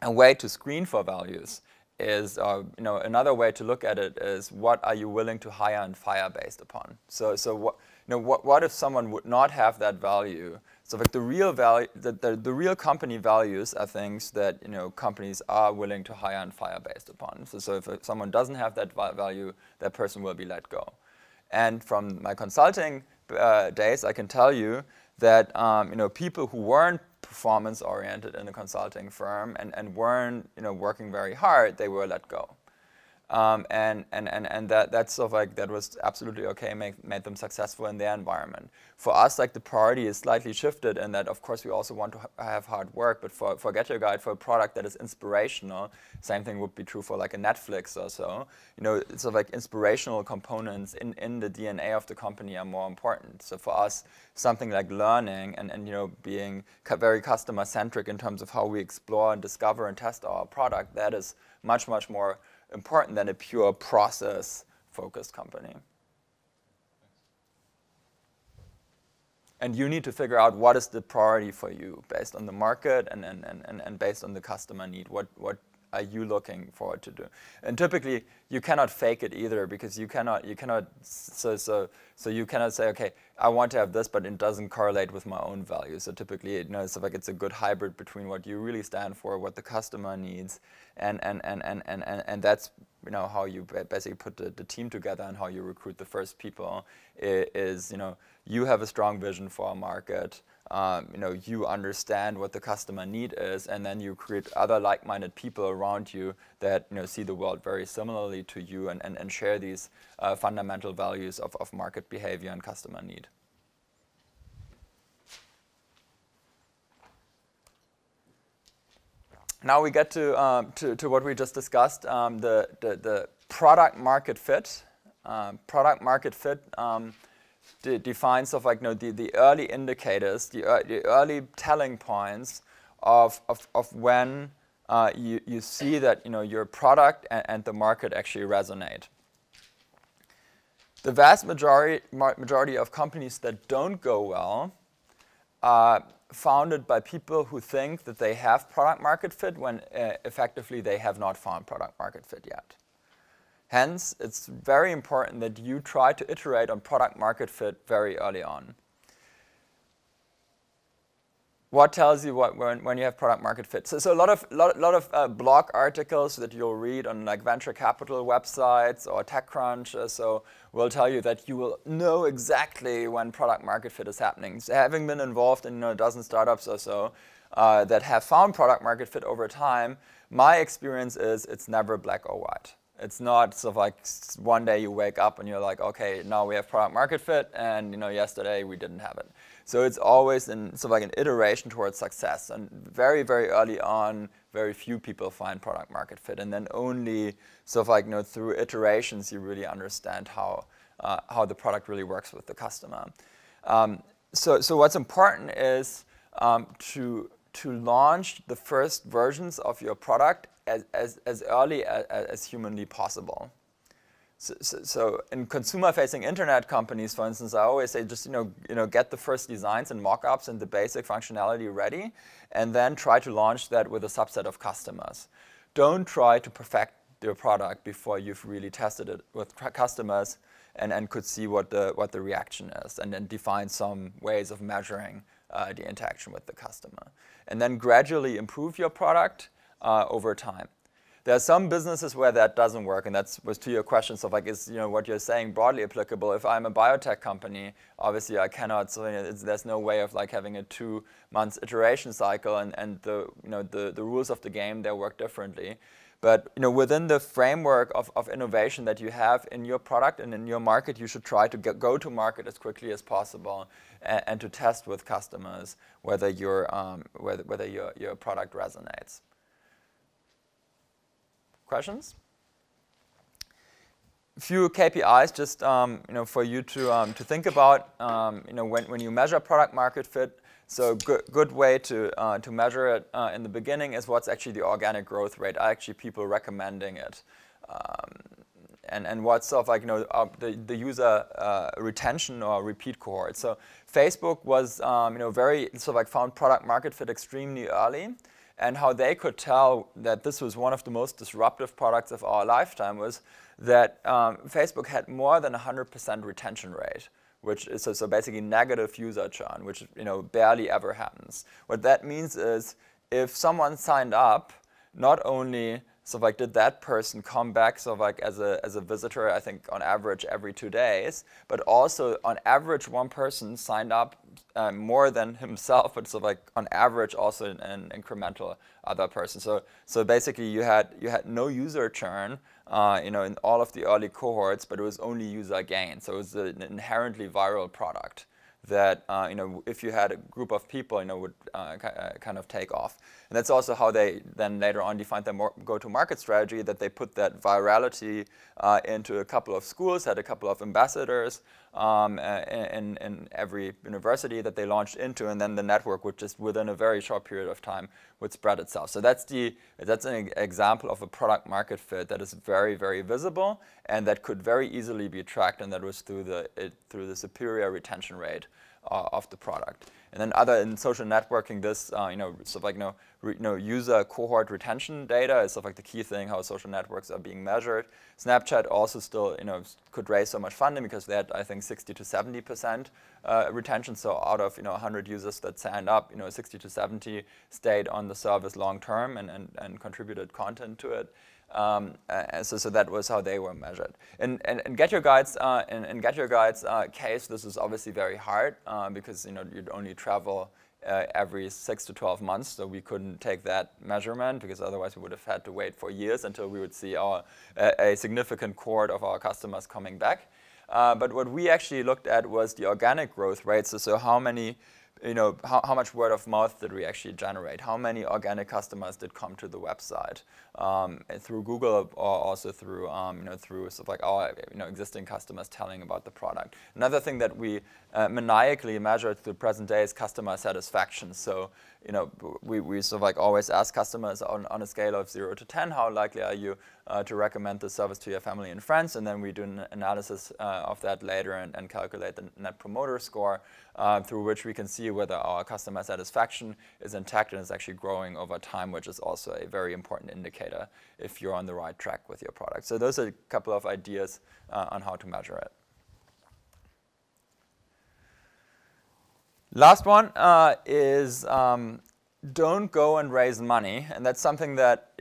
A way to screen for values is, you know, another way to look at it is what are you willing to hire and fire based upon. So what, you know, what if someone would not have that value? So like the real value, the real company values are things that, you know, companies are willing to hire and fire based upon. So if someone doesn't have that value, that person will be let go. And from my consulting days, I can tell you that you know, people who weren't performance oriented in a consulting firm and weren't, you know, working very hard, they were let go. And that's sort of like, that was absolutely okay, made them successful in their environment. For us, like the priority is slightly shifted in that, of course, we also want to have hard work, but for GetYourGuide, for a product that is inspirational, same thing would be true for like a Netflix or so. You know, it's sort of like inspirational components in the DNA of the company are more important. So for us, something like learning and you know, being very customer centric in terms of how we explore and discover and test our product, that is much, much more important than a pure process-focused company. And you need to figure out what is the priority for you based on the market and based on the customer need. What are you looking forward to do? And typically, you cannot fake it either because you cannot so you cannot say, okay, I want to have this, but it doesn't correlate with my own values. So typically, you know, it's like it's a good hybrid between what you really stand for, what the customer needs, and that's, you know, how you basically put the team together and how you recruit the first people. Is, you know, you have a strong vision for a market. You know, you understand what the customer need is, and then you create other like-minded people around you that, you know, see the world very similarly to you and share these fundamental values of market behavior and customer need. Now we get to what we just discussed, the product market fit. Product market fit defines of like, you know, the early indicators, the early telling points of when you see that, you know, your product and the market actually resonate. The vast majority of companies that don't go well are founded by people who think that they have product market fit when effectively they have not found product market fit yet. Hence, it's very important that you try to iterate on product market fit very early on. what tells you when you have product market fit? So a lot of blog articles that you'll read on like venture capital websites or TechCrunch so will tell you that you will know exactly when product market fit is happening. So having been involved in a dozen startups or so that have found product market fit over time, my experience is it's never black or white. It's not sort of like one day you wake up and you're like, okay, now we have product market fit, and yesterday we didn't have it. So it's always in sort of like an iteration towards success. And very, very early on, very few people find product market fit. And then only sort of like through iterations you really understand how the product really works with the customer. So what's important is to launch the first versions of your product as early as humanly possible. So in consumer-facing internet companies, for instance, I always say just get the first designs and mock-ups and the basic functionality ready, and then try to launch that with a subset of customers. Don't try to perfect your product before you've really tested it with customers and could see what the reaction is, and then define some ways of measuring the interaction with the customer, and then gradually improve your product over time. There are some businesses where that doesn't work, and that was to your question. So, like, is what you're saying broadly applicable? If I'm a biotech company, obviously I cannot. So there's no way of like having a 2-month iteration cycle, and the rules of the game they work differently. But within the framework of innovation that you have in your product and in your market, you should try to go to market as quickly as possible and to test with customers whether your product resonates. Questions? A few KPIs just for you to think about when you measure product market fit. So good way to measure it in the beginning is what's actually the organic growth rate. Are actually people recommending it, and what's sort of like the user retention or repeat cohort. So Facebook was very sort of like found product market fit extremely early. And how they could tell that this was one of the most disruptive products of our lifetime was that Facebook had more than 100% retention rate, which is so basically negative user churn, which barely ever happens. What that means is if someone signed up, not only sort of like did that person come back sort of like as a visitor, I think on average every 2 days, but also on average one person signed up more than himself, but sort of like on average also an incremental other person. So basically you had no user churn in all of the early cohorts, but it was only user gain. So it was an inherently viral product that if you had a group of people would kind of take off. And that's also how they then later on defined their go-to-market strategy, that they put that virality into a couple of schools, had a couple of ambassadors in every university that they launched into, and then the network would just within a very short period of time would spread itself. So that's an example of a product market fit that is very, very visible and that could very easily be tracked, and that was through the superior retention rate of the product. And then in social networking, this sort of like user cohort retention data is sort of like the key thing, how social networks are being measured. Snapchat also still could raise so much funding because they had, I think, 60 to 70% retention. So out of 100 users that signed up, 60 to 70 stayed on the service long term and contributed content to it. So that was how they were measured. In GetYourGuide's case, this is obviously very hard because you'd only travel every 6 to 12 months, so we couldn't take that measurement because otherwise we would have had to wait for years until we would see a significant cohort of our customers coming back. But what we actually looked at was the organic growth rate. So how many how much word of mouth did we actually generate? How many organic customers did come to the website through Google or also through through sort of like our existing customers telling about the product? Another thing that we maniacally measured to the present day is customer satisfaction. So we sort of like always ask customers on a scale of 0 to 10, how likely are you to recommend the service to your family and friends, and then we do an analysis of that later and calculate the Net Promoter Score, through which we can see whether our customer satisfaction is intact and is actually growing over time, which is also a very important indicator if you're on the right track with your product. So those are a couple of ideas on how to measure it. Last one is don't go and raise money, and that's something that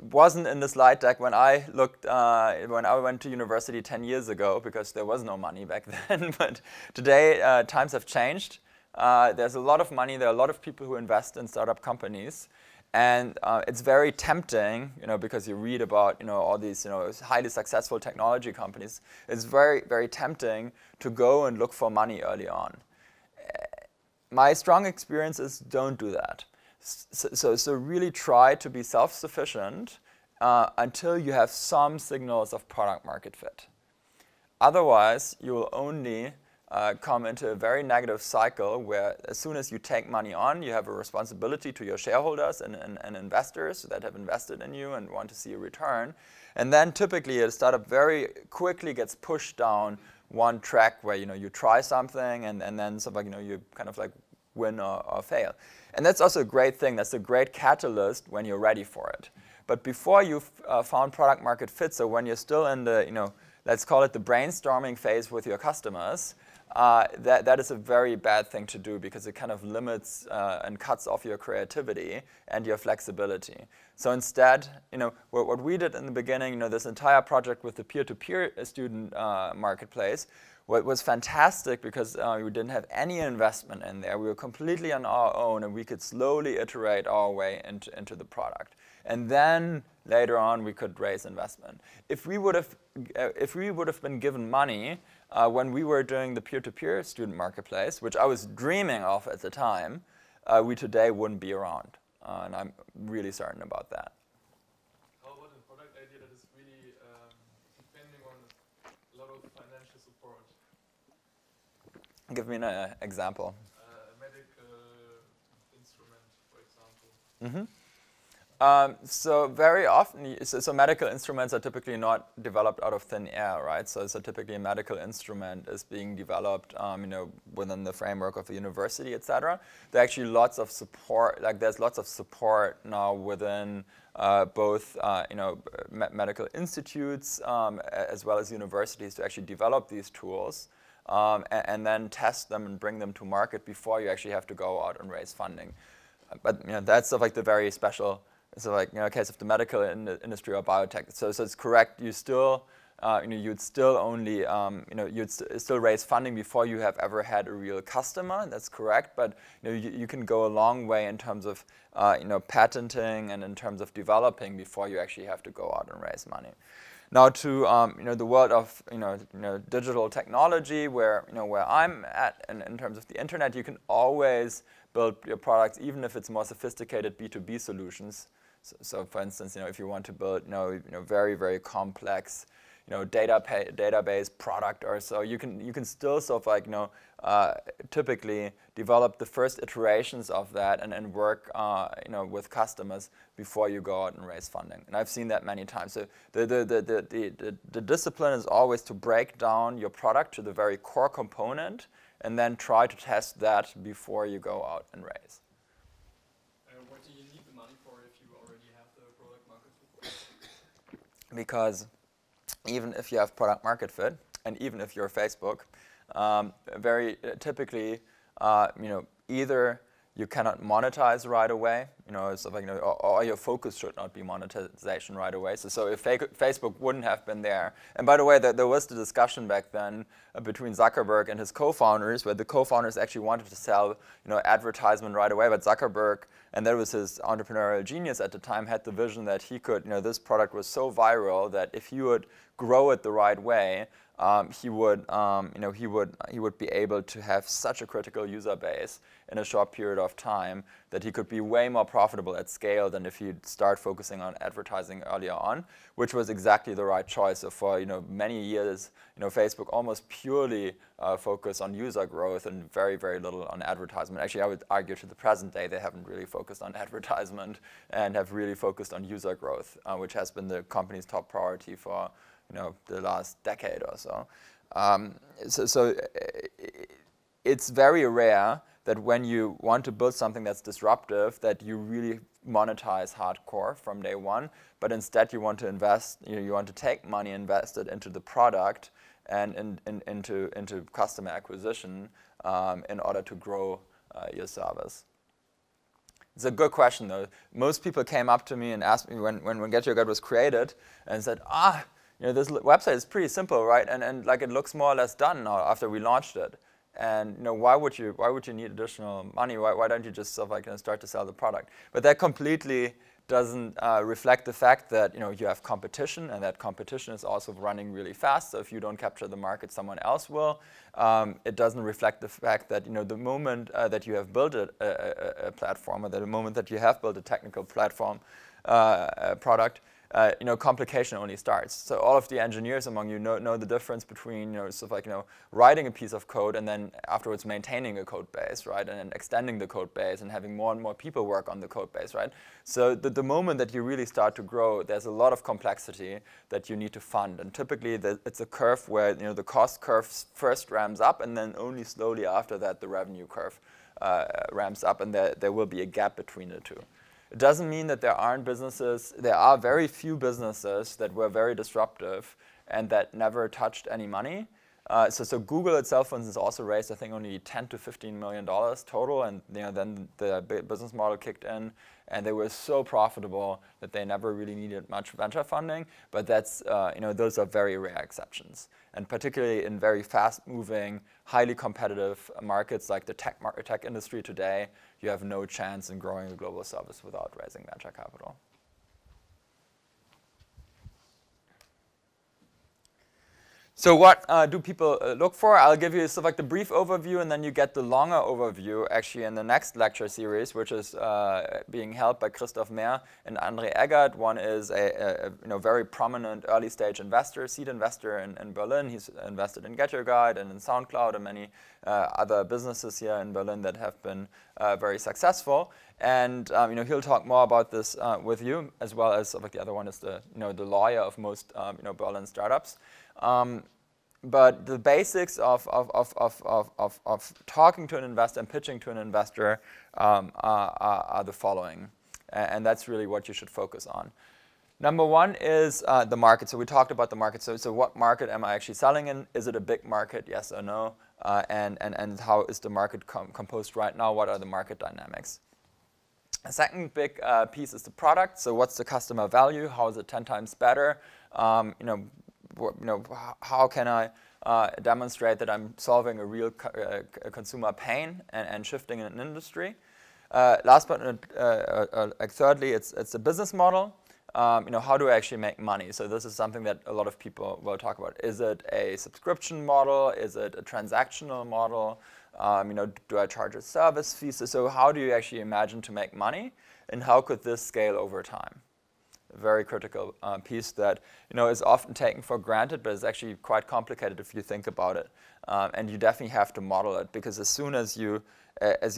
wasn't in the slide deck when I looked when I went to university 10 years ago, because there was no money back then. But today times have changed. There's a lot of money. There are a lot of people who invest in startup companies, and it's very tempting, because you read about all these highly successful technology companies. It's very, very tempting to go and look for money early on. My strong experience is don't do that. So really try to be self-sufficient until you have some signals of product market fit. Otherwise, you will only come into a very negative cycle where as soon as you take money on, you have a responsibility to your shareholders and investors that have invested in you and want to see a return. And then typically a startup very quickly gets pushed down one track where you try something and then you kind of like win or fail. And that's also a great thing. That's a great catalyst when you're ready for it. But before you've found product market fit, so when you're still in the let's call it the brainstorming phase with your customers, that is a very bad thing to do, because it kind of limits and cuts off your creativity and your flexibility. So instead, what we did in the beginning, this entire project with the peer-to-peer student marketplace, what was fantastic, because we didn't have any investment in there. We were completely on our own, and we could slowly iterate our way into the product. And then later on, we could raise investment. If we would have been given money when we were doing the peer-to-peer student marketplace, which I was dreaming of at the time, we today wouldn't be around. And I'm really certain about that. How about a product idea that is really depending on a lot of financial support? Give me an example. A medical instrument, for example. Mm-hmm. So very often, so medical instruments are typically not developed out of thin air, right? So typically a medical instrument is being developed, within the framework of the university, etc. There's actually lots of support. There's lots of support now within both, medical institutes as well as universities to actually develop these tools and then test them and bring them to market before you actually have to go out and raise funding. But that's sort of like the very special. So case of the medical industry or biotech. So it's correct. You still, you'd still only, you'd still raise funding before you have ever had a real customer. That's correct. But you can go a long way in terms of, patenting and in terms of developing before you actually have to go out and raise money. Now to the world of digital technology, where where I'm at, in terms of the internet, you can always build your products, even if it's more sophisticated B2B solutions. So for instance, if you want to build very, very complex database product or so, you can still sort of typically develop the first iterations of that and work with customers before you go out and raise funding. And I've seen that many times. So the discipline is always to break down your product to the very core component and then try to test that before you go out and raise. What do you need the money for if you already have the product market fit? Because even if you have product market fit, and even if you're Facebook, very typically, either you cannot monetize right away, or your focus should not be monetization right away. So if Facebook wouldn't have been there, and by the way, there was the discussion back then between Zuckerberg and his co-founders, where the co-founders actually wanted to sell, advertisement right away, but Zuckerberg, and that was his entrepreneurial genius at the time, had the vision that he could, this product was so viral that if he would grow it the right way, he would be able to have such a critical user base in a short period of time that he could be way more profitable at scale than if he'd start focusing on advertising earlier on, which was exactly the right choice. So for many years, Facebook almost purely focused on user growth and very, very little on advertisement. Actually, I would argue to the present day they haven't really focused on advertisement and have really focused on user growth, which has been the company's top priority for the last decade or so. So it's very rare that when you want to build something that's disruptive, that you really monetize hardcore from day one, but instead you want to invest, you want to take money, invest it into the product and into customer acquisition in order to grow your service? It's a good question, though. Most people came up to me and asked me when GetYourGuide was created and said, this website is pretty simple, right? And like it looks more or less done now after we launched it. And why would you need additional money? Why don't you just sort of like start to sell the product? But that completely doesn't reflect the fact that you have competition, and that competition is also running really fast. So if you don't capture the market, someone else will. It doesn't reflect the fact that the moment that you have built a platform, or the moment that you have built a technical platform product, complication only starts. So all of the engineers among you know the difference between sort of like writing a piece of code and then afterwards maintaining a code base, right, and then extending the code base and having more and more people work on the code base, right. So the moment that you really start to grow, there's a lot of complexity that you need to fund, and typically it's a curve where the cost curve first ramps up, and then only slowly after that the revenue curve ramps up, and there will be a gap between the two. It doesn't mean that there aren't businesses. There are very few businesses that were very disruptive and that never touched any money. So Google itself, for instance, also raised, I think, only $10 to $15 million total, and then the business model kicked in, and they were so profitable that they never really needed much venture funding. But that's those are very rare exceptions, and particularly in very fast-moving, highly competitive markets like the tech industry today, you have no chance in growing a global service without raising venture capital. So what do people look for? I'll give you sort of like the brief overview, and then you get the longer overview actually in the next lecture series, which is being held by Christoph Mehr and André Eggert. One is a very prominent early stage investor, seed investor in Berlin. He's invested in GetYourGuide and in SoundCloud and many other businesses here in Berlin that have been very successful. And he'll talk more about this with you, as well as sort of like the other one is the the lawyer of most Berlin startups. But the basics of talking to an investor and pitching to an investor are the following, and that's really what you should focus on. Number one is the market. So we talked about the market. So what market am I actually selling in? Is it a big market? Yes or no? And how is the market composed right now? What are the market dynamics? A second big piece is the product. So what's the customer value? How is it 10 times better? How can I demonstrate that I'm solving a real consumer pain and shifting in an industry? Last but not thirdly, it's the business model. How do I actually make money? So this is something that a lot of people will talk about. Is it a subscription model? Is it a transactional model? Do I charge a service fee? So how do you actually imagine to make money? And how could this scale over time? A very critical piece that is often taken for granted, but is actually quite complicated if you think about it. And you definitely have to model it, because as soon as you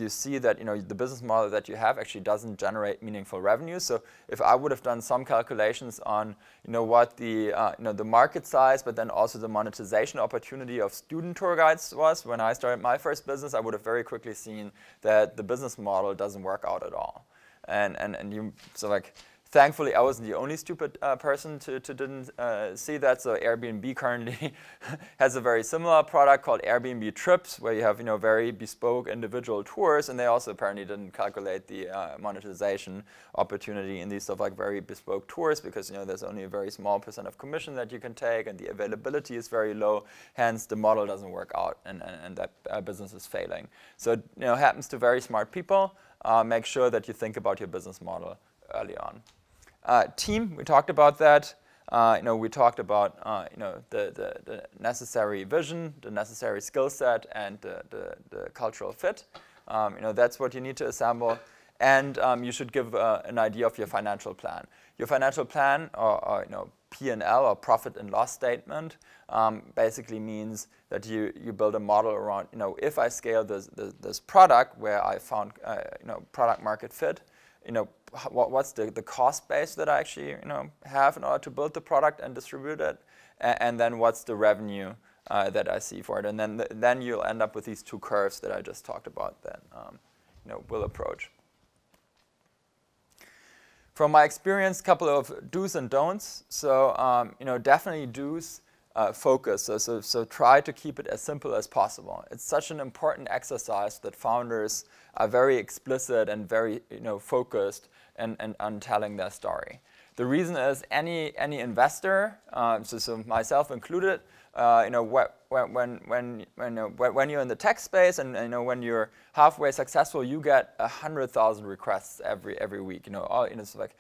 see that the business model that you have actually doesn't generate meaningful revenue. So if I would have done some calculations on what the market size, but then also the monetization opportunity of student tour guides was when I started my first business, I would have very quickly seen that the business model doesn't work out at all. And you like. Thankfully, I wasn't the only stupid person to didn't see that. So Airbnb currently has a very similar product called Airbnb Trips, where you have very bespoke individual tours, and they also apparently didn't calculate the monetization opportunity in these very bespoke tours, because there's only a very small % of commission that you can take, and the availability is very low. Hence, the model doesn't work out, and that business is failing. So it happens to very smart people. Make sure that you think about your business model early on. Team, we talked about that. We talked about the necessary vision, the necessary skill set, and the cultural fit. That's what you need to assemble. And you should give an idea of your financial plan. Your financial plan, or P&L, or profit and loss statement, basically means that you build a model around, if I scale this product where I found product market fit, what's the cost base that I actually have in order to build the product and distribute it, and then what's the revenue that I see for it, and then you'll end up with these two curves that I just talked about that will approach. From my experience, a couple of do's and don'ts. So definitely do's. focus. So try to keep it as simple as possible. It's such an important exercise that founders are very explicit and very focused and on telling their story. The reason is any investor, so myself included, when you're in the tech space and when you're halfway successful, you get 100,000 requests every week. So like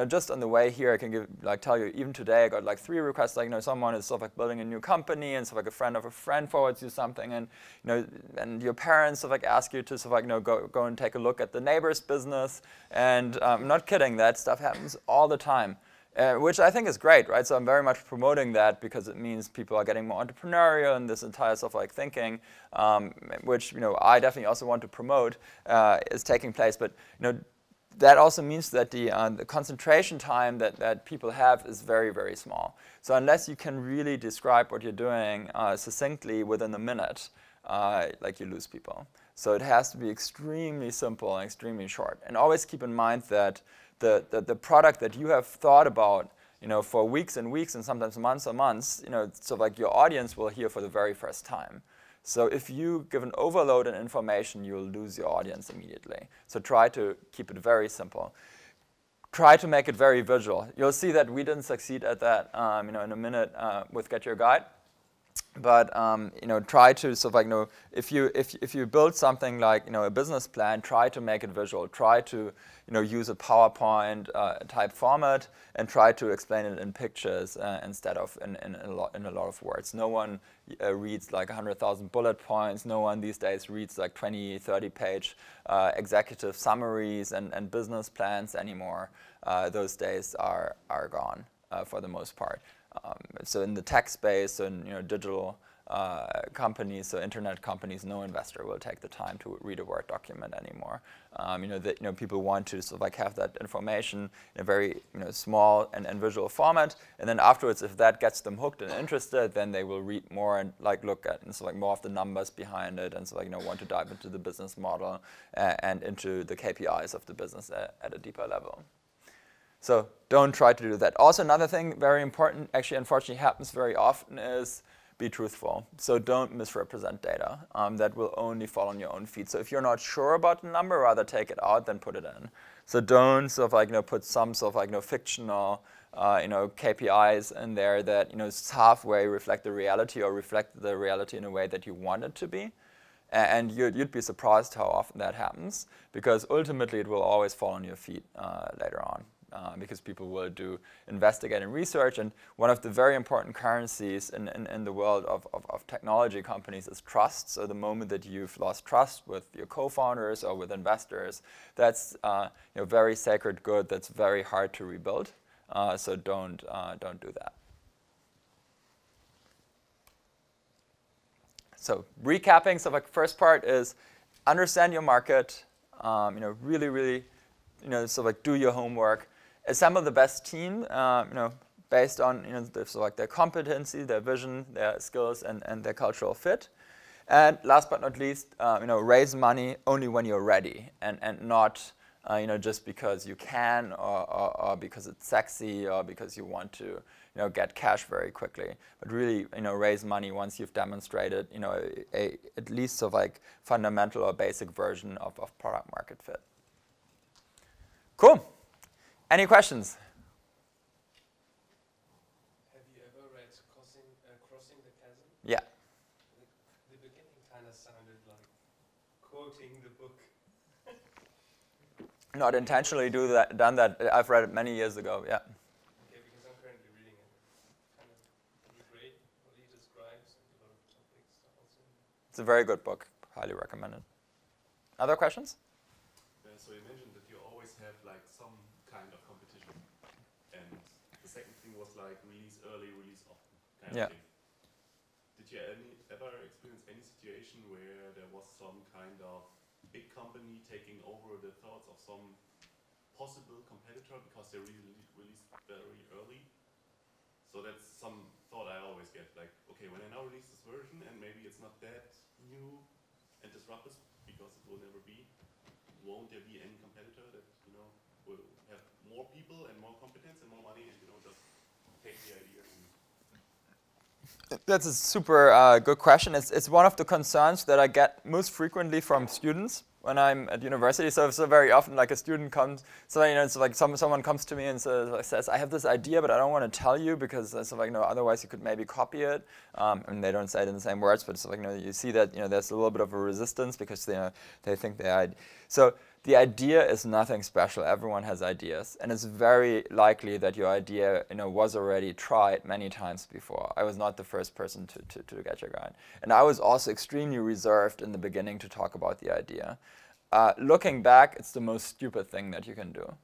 just on the way here, I can tell you, even today I got like 3 requests. Like someone is sort of like building a new company, and sort of like a friend of a friend forwards you something, and and your parents sort of like ask you to sort of like go and take a look at the neighbor's business. And I'm not kidding, that stuff happens all the time. Which I think is great, right? So I'm very much promoting that because it means people are getting more entrepreneurial and this entire stuff like thinking, which I definitely also want to promote, is taking place. But that also means that the concentration time that people have is very, very small. So unless you can really describe what you're doing succinctly within a minute, you lose people. So it has to be extremely simple and extremely short. And always keep in mind that the product that you have thought about, for weeks and weeks and sometimes months and months, so like your audience will hear for the very first time. So if you give an overload in information, you'll lose your audience immediately. So try to keep it very simple. Try to make it very visual. You'll see that we didn't succeed at that, in a minute with GetYourGuide. But try to sort of like if you build something like a business plan, try to make it visual. Try to use a PowerPoint type format and try to explain it in pictures instead of in a lot of words. No one reads like 100,000 bullet points. No one these days reads like 20, 30-page executive summaries and business plans anymore. Those days are gone for the most part. So in the tech space and digital companies, so internet companies, no investor will take the time to read a Word document anymore. People want to sort of like have that information in a very small and visual format, and then afterwards, if that gets them hooked and interested, then they will read more and look at and so more of the numbers behind it, and so want to dive into the business model and into the KPIs of the business at a deeper level. So don't try to do that. Also, another thing very important, actually unfortunately happens very often, is be truthful. So don't misrepresent data. That will only fall on your own feed. So if you're not sure about the number, rather take it out than put it in. So don't sort of put some sort of fictional KPIs in there that halfway reflect the reality or reflect the reality in a way that you want it to be. And you'd be surprised how often that happens, because ultimately it will always fall on your feet later on. Because people will do investigating research, and one of the very important currencies in the world of technology companies is trust. So the moment that you've lost trust with your co-founders or with investors, that's very sacred good that's very hard to rebuild. So don't do that. So recapping, so like first part is understand your market, really do your homework. Assemble the best team, based on their competency, their vision, their skills, and their cultural fit. And last but not least, raise money only when you're ready, and not just because you can or because it's sexy or because you want to get cash very quickly. But really raise money once you've demonstrated at least sort of like fundamental or basic version of product market fit. Cool. Any questions? Have you ever read Crossing the Chasm? Yeah. The beginning kind of sounded like quoting the book. Not intentionally done that. I've read it many years ago, yeah. Okay, because I'm currently reading it. Kind of pretty great what he describes and a lot of topics also. It's a very good book. Highly recommended. Other questions? So you mentioned that you always have like some kind of competition, and the second thing was like release early, release often kind of thing. Did you ever experience any situation where there was some kind of big company taking over the thoughts of some possible competitor because they really released very early? So that's some thought I always get, like, okay, when I now release this version and maybe it's not that new and disruptive because it will never be, won't there be any competitor that will have more people and more competence and more money and just take the idea? That's a super good question. It's one of the concerns that I get most frequently from students when I'm at university. So very often, like a student comes, so you know, it's like someone comes to me and says, I have this idea, but I don't want to tell you because it's like, no, otherwise you could maybe copy it. And they don't say it in the same words, but it's like, no, you see that, you know, there's a little bit of a resistance because they think so. The idea is nothing special. Everyone has ideas, and it's very likely that your idea, you know, was already tried many times before. I was not the first person to get your guide, and I was also extremely reserved in the beginning to talk about the idea. Looking back, it's the most stupid thing that you can do.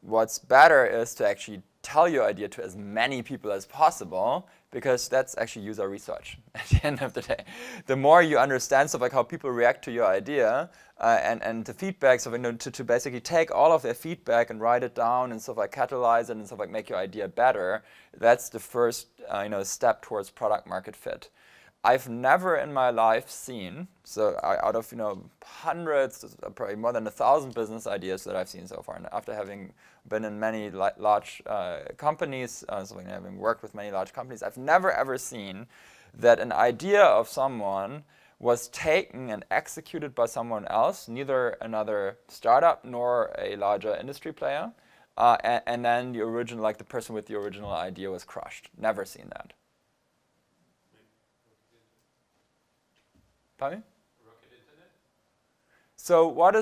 What's better is to actually tell your idea to as many people as possible, because that's actually user research at the end of the day. The more you understand stuff like how people react to your idea and the feedback, so you know, to basically take all of their feedback and write it down and stuff like catalyze it and stuff like make your idea better, that's the first you know, step towards product market fit. I've never in my life seen, so out of, you know, hundreds, probably more than 1,000 business ideas that I've seen so far, and after having been in many large companies, so having worked with many large companies, I've never ever seen that an idea of someone was taken and executed by someone else, neither another startup nor a larger industry player, and then the original, like the person with the original idea was crushed. Never seen that. Pardon? Rocket Internet? So what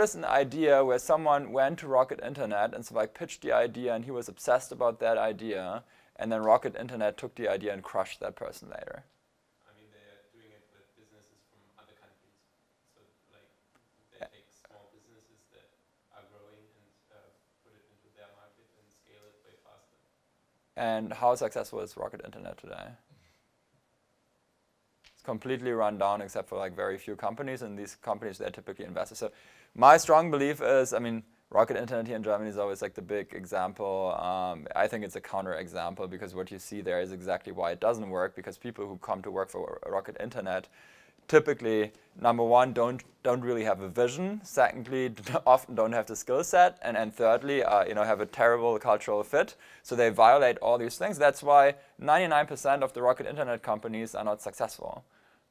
is an idea where someone went to Rocket Internet and so like pitched the idea and he was obsessed about that idea, and then Rocket Internet took the idea and crushed that person later? I mean, they're doing it with businesses from other countries. So like they take small businesses that are growing and put it into their market and scale it way faster. And how successful is Rocket Internet today? Completely run down except for like very few companies, and these companies, they're typically investors. So my strong belief is, I mean, Rocket Internet here in Germany is always like the big example. I think it's a counter example because what you see there is exactly why it doesn't work, because people who come to work for Rocket Internet typically, number one, don't really have a vision. Secondly, often don't have the skill set, and thirdly, you know, have a terrible cultural fit. So they violate all these things. That's why 99% of the Rocket Internet companies are not successful,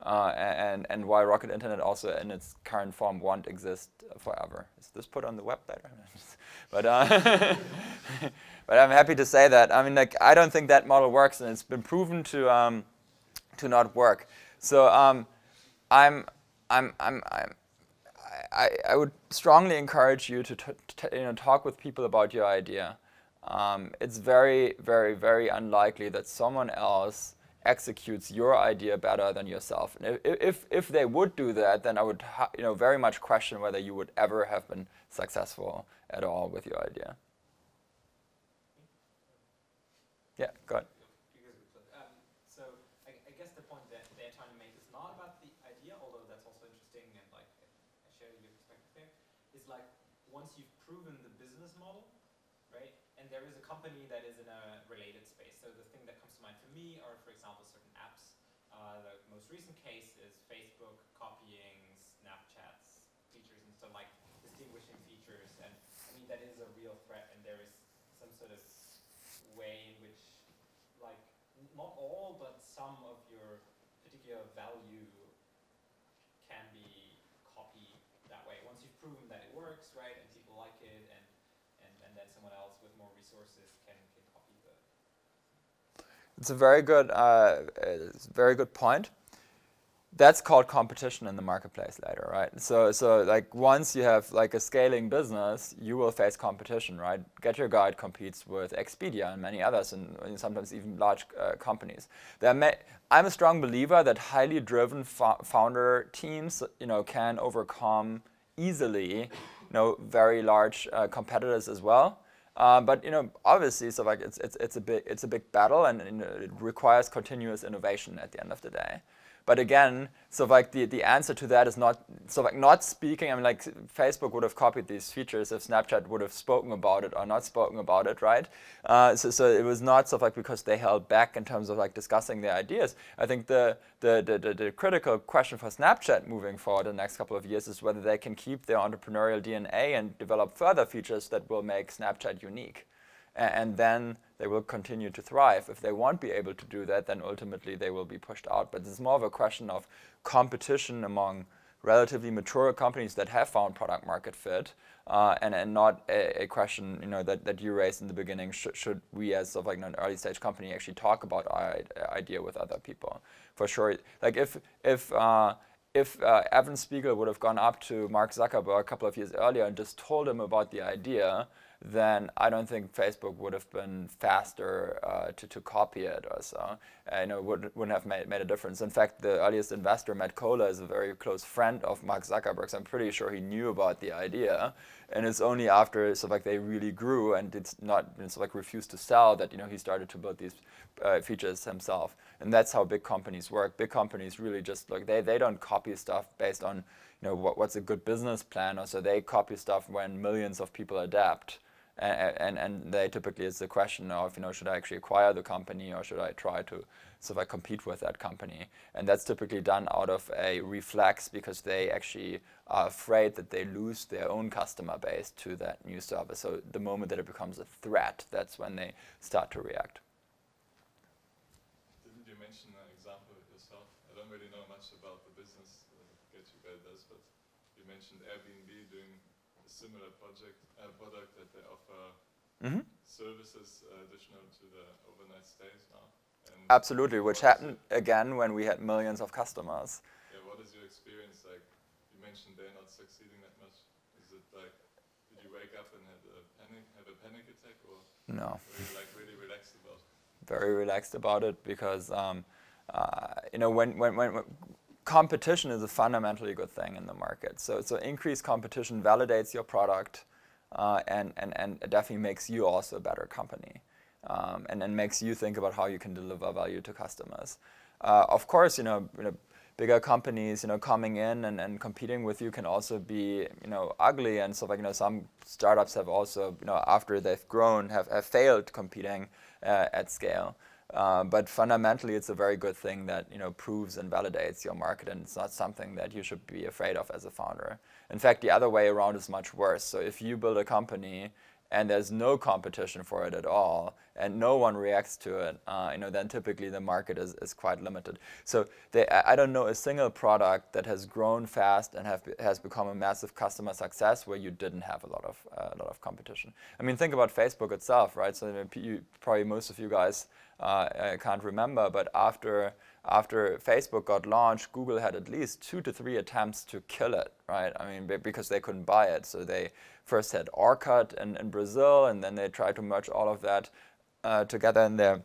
and why Rocket Internet also in its current form won't exist forever. Is this put on the web later? But but I'm happy to say that. I mean, like, I don't think that model works, and it's been proven to not work. So. I would strongly encourage you to you know, talk with people about your idea. It's very, very, very unlikely that someone else executes your idea better than yourself. And if they would do that, then I would you know, very much question whether you would ever have been successful at all with your idea. Yeah, go ahead. So I guess the point that they're trying to make is not about the idea, although that's also interesting, and like I share your perspective there, is like once you've proven the business model, right, and there is a company that is in a related space. So the thing that comes to mind for me are, for example, certain apps. The most recent case is Facebook copying Snapchat's features, and so like distinguishing features, and I mean that is a real threat, and there is some sort of way in which, like, not all, but some of your particular value can be copied that way. Once you've proven that it works, right, and people like it, and then someone else with more resources can copy the. It's a very good point. That's called competition in the marketplace later, right? So like once you have like a scaling business, you will face competition, right? GetYourGuide competes with Expedia and many others, and sometimes even large companies. I'm a strong believer that highly driven founder teams, you know, can overcome easily, you know, very large competitors as well. But you know, obviously, so like it's a big battle, and you know, it requires continuous innovation at the end of the day. But again, so like the answer to that is not, so like not speaking, I mean, like Facebook would have copied these features if Snapchat would have spoken about it or not spoken about it, right? So it was not so like because they held back in terms of like discussing their ideas. I think the critical question for Snapchat moving forward in the next couple of years is whether they can keep their entrepreneurial DNA and develop further features that will make Snapchat unique. and then they will continue to thrive. If they won't be able to do that, then ultimately they will be pushed out. But it's more of a question of competition among relatively mature companies that have found product market fit, and not a question, you know, that you raised in the beginning. Should we, as sort of like an early stage company, actually talk about our idea with other people? For sure. Like if Evan Spiegel would have gone up to Mark Zuckerberg a couple of years earlier and just told him about the idea, then I don't think Facebook would have been faster to copy it or so. You know, wouldn't have made a difference. In fact, the earliest investor, Matt Kohler, is a very close friend of Mark Zuckerberg's. I'm pretty sure he knew about the idea, and it's only after sort of like they really grew and it's not sort of like refused to sell that, you know, he started to build these features himself. And that's how big companies work. Big companies really just like they don't copy stuff based on, you know, what's a good business plan, or so they copy stuff when millions of people adapt. And they typically, it's the question of, you know, should I actually acquire the company or should I try to sort of like compete with that company? And that's typically done out of a reflex because they actually are afraid that they lose their own customer base to that new service. So the moment that it becomes a threat, that's when they start to react. Didn't you mention an example yourself? I don't really know much about the business GetYourGuide does, but you mentioned Airbnb doing a similar product that they offer services additional to the overnight stays now. And absolutely, which happened again when we had millions of customers. Yeah, what is your experience like? You mentioned they're not succeeding that much. Is it like, did you wake up and have a panic attack, or no? were you like really relaxed about it? Very relaxed about it because you know, when competition is a fundamentally good thing in the market. So increased competition validates your product. And it definitely makes you also a better company, and then makes you think about how you can deliver value to customers. Of course, you know, bigger companies, you know, coming in and competing with you can also be, you know, ugly. And so, like, you know, some startups have also, you know, after they've grown, have failed competing at scale. But fundamentally, it's a very good thing that, you know, proves and validates your market, and it's not something that you should be afraid of as a founder. In fact, the other way around is much worse. So if you build a company and there's no competition for it at all, and no one reacts to it, you know, then typically the market is quite limited. So I don't know a single product that has grown fast and has become a massive customer success where you didn't have a lot of competition. I mean, think about Facebook itself, right? So probably most of you guys can't remember, but after Facebook got launched, Google had at least 2 to 3 attempts to kill it, right? I mean, because they couldn't buy it. So they first had Orkut in Brazil, and then they tried to merge all of that together in their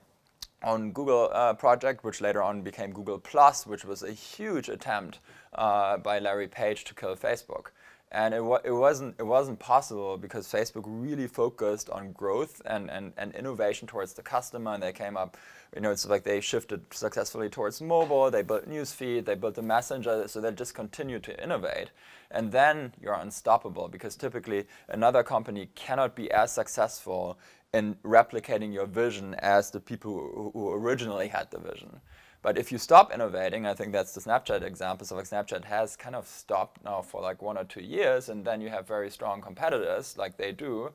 own Google project, which later on became Google+, which was a huge attempt by Larry Page to kill Facebook. And it wasn't possible because Facebook really focused on growth and innovation towards the customer, and they came up, you know, it's like they shifted successfully towards mobile, they built Newsfeed, they built the Messenger, so they just continued to innovate. And then you're unstoppable because typically another company cannot be as successful in replicating your vision as the people who originally had the vision. But if you stop innovating, I think that's the Snapchat example. So like Snapchat has kind of stopped now for like 1 or 2 years, and then you have very strong competitors like they do.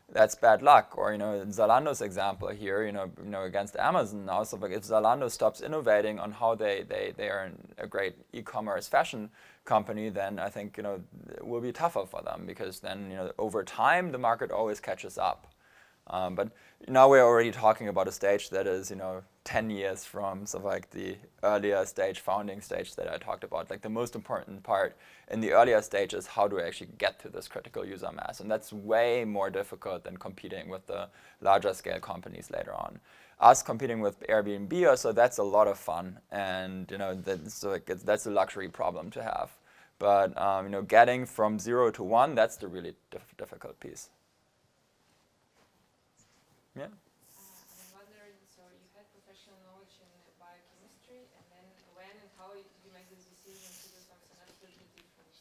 That's bad luck. Or, you know, in Zalando's example here, you know, against Amazon now. So like if Zalando stops innovating on how they are a great e-commerce fashion company, then I think, you know, it will be tougher for them because then, you know, over time the market always catches up. But now we're already talking about a stage that is, you know, 10 years from sort of like the earlier stage, founding stage that I talked about. Like the most important part in the earlier stage is how do I actually get to this critical user mass? And that's way more difficult than competing with the larger scale companies later on. Us competing with Airbnb or so, that's a lot of fun. And, you know, that's a luxury problem to have. But, you know, getting from 0 to 1, that's the really difficult piece. Yeah. I'm wondering, so you had professional knowledge in biochemistry, and then when and how did you make this decision to do something absolutely different?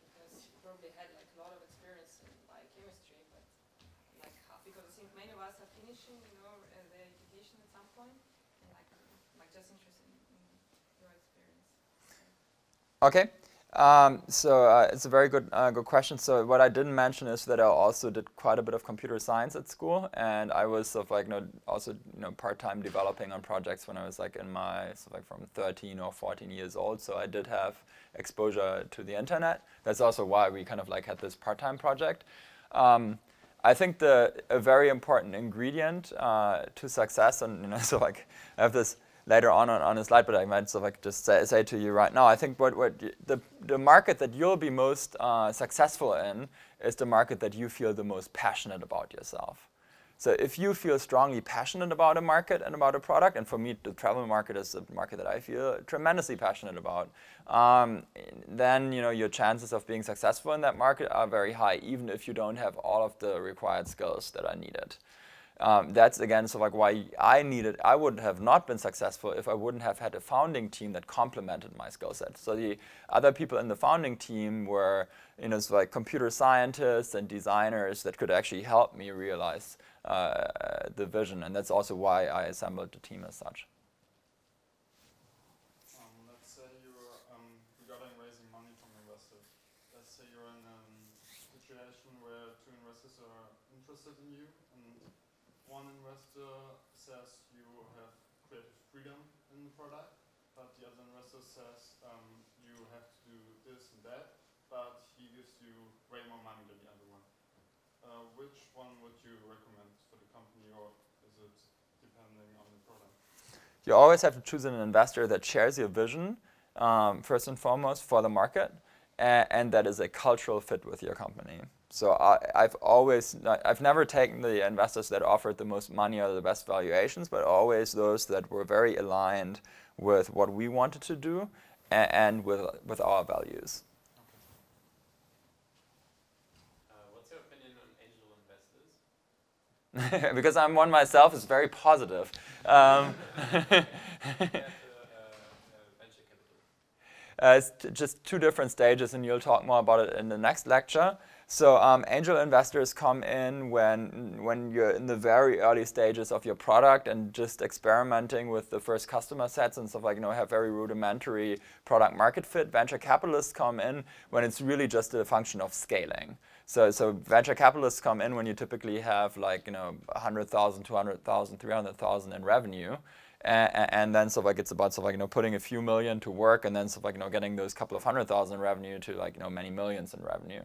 Because you probably had like a lot of experience in biochemistry, but like how? Because I think many of us are finishing, you know, the education at some point, and like just interested in your experience. Okay. It's a very good question. So what I didn't mention is that I also did quite a bit of computer science at school, and I was sort of like also part-time developing on projects when I was like in my sort of like from 13 or 14 years old. So I did have exposure to the internet. That's also why we kind of like had this part-time project. I think a very important ingredient to success, and so like I have this later on a slide, but I might sort of like just say to you right now, I think the market that you'll be most successful in is the market that you feel the most passionate about yourself. So if you feel strongly passionate about a market and about a product, and for me the travel market is a market that I feel tremendously passionate about, then your chances of being successful in that market are very high, even if you don't have all of the required skills that are needed. That's again sort of like why I would have not been successful if I wouldn't have had a founding team that complemented my skill set. So the other people in the founding team were sort of like computer scientists and designers that could actually help me realize the vision, and that's also why I assembled the team as such. Let's say you're regarding raising money from investors. Let's say you're in a situation where two investors are interested in you, and one investor says you have creative freedom in the product, but the other investor says you have to do this and that, but he gives you way more money than the other one. Which one would you recommend for the company, or is it depending on the product? You always have to choose an investor that shares your vision, first and foremost, for the market, and that is a cultural fit with your company. So I've never taken the investors that offered the most money or the best valuations, but always those that were very aligned with what we wanted to do and with our values. What's your opinion on angel investors? Because I'm one myself, it's very positive. It's just two different stages, and you'll talk more about it in the next lecture. So angel investors come in when you're in the very early stages of your product and just experimenting with the first customer sets and stuff like, have very rudimentary product market fit. Venture capitalists come in when it's really just a function of scaling. So venture capitalists come in when you typically have like, 100,000, 200,000, 300,000 in revenue. And then sort of like it's about sort of like, putting a few million to work, and then sort of like, getting those couple of 100,000 in revenue to like, many millions in revenue.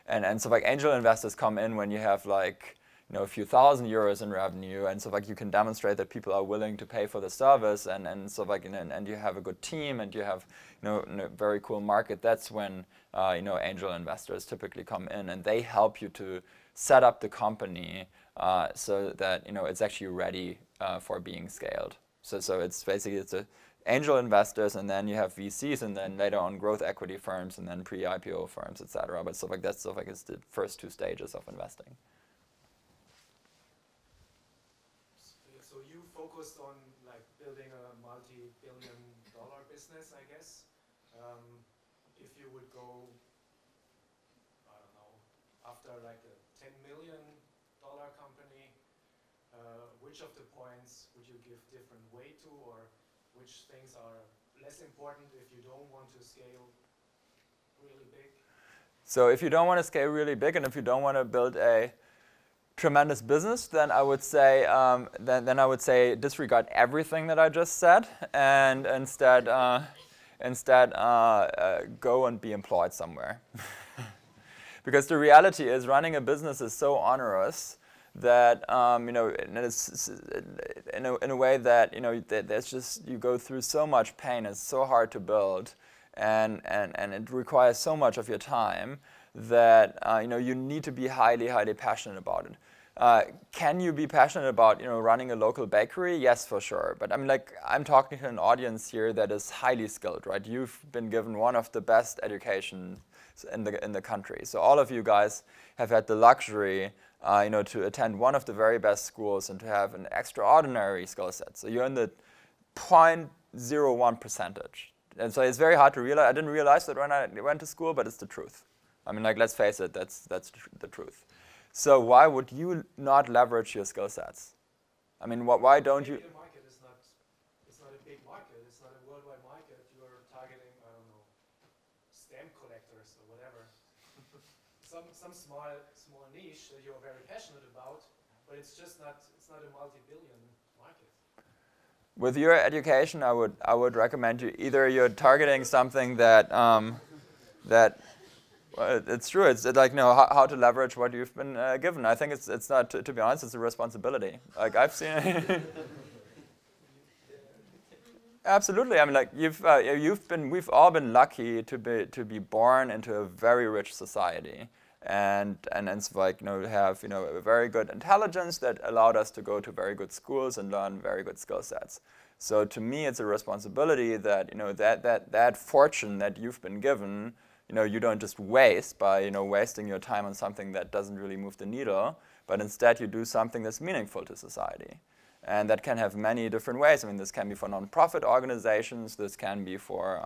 And so like angel investors come in when you have like, a few thousand euros in revenue, and so like you can demonstrate that people are willing to pay for the service, and so like and you have a good team, and you have a very cool market. That's when angel investors typically come in, and they help you to set up the company so that it's actually ready for being scaled. So it's basically angel investors, and then you have VCs, and then later on growth equity firms, and then pre-IPO firms, etc. But stuff like that, stuff like it's the first two stages of investing. So you focused on like building a multi-billion-dollar business, I guess. If you would go, I don't know, after like a $10 million company, which of the points would you give different weight to, or which things are less important if you don't want to scale really big? So if you don't want to scale really big, and if you don't want to build a tremendous business, then I would say then I would say disregard everything that I just said, and instead go and be employed somewhere. Because the reality is, running a business is so onerous that it's in a way that there's just, you go through so much pain. It's so hard to build, and it requires so much of your time that you need to be highly passionate about it. Can you be passionate about running a local bakery? Yes, for sure. But I'm talking to an audience here that is highly skilled, right? You've been given one of the best educations in the country. So all of you guys have had the luxury to attend one of the very best schools and to have an extraordinary skill set. So you're in the 0.01%. And so it's very hard to realize. I didn't realize that when I went to school, but it's the truth. Let's face it, that's the truth. So why would you not leverage your skill sets? Why don't you? The market is not, it's not a big market. It's not a worldwide market. You are targeting, I don't know, stamp some small niche that you're very passionate about, but it's not a multi-billion market. With your education, I would recommend you either you're targeting something that it's true. It's like how to leverage what you've been given. I think it's not to be honest. It's a responsibility. Like I've seen. Absolutely. I mean, like we've all been lucky to be born into a very rich society, and it's like have a very good intelligence that allowed us to go to very good schools and learn very good skill sets. So to me, it's a responsibility that that fortune that you've been given, you don't just waste by wasting your time on something that doesn't really move the needle, but instead you do something that's meaningful to society. And that can have many different ways. I mean, this can be for non-profit organizations. This can be for,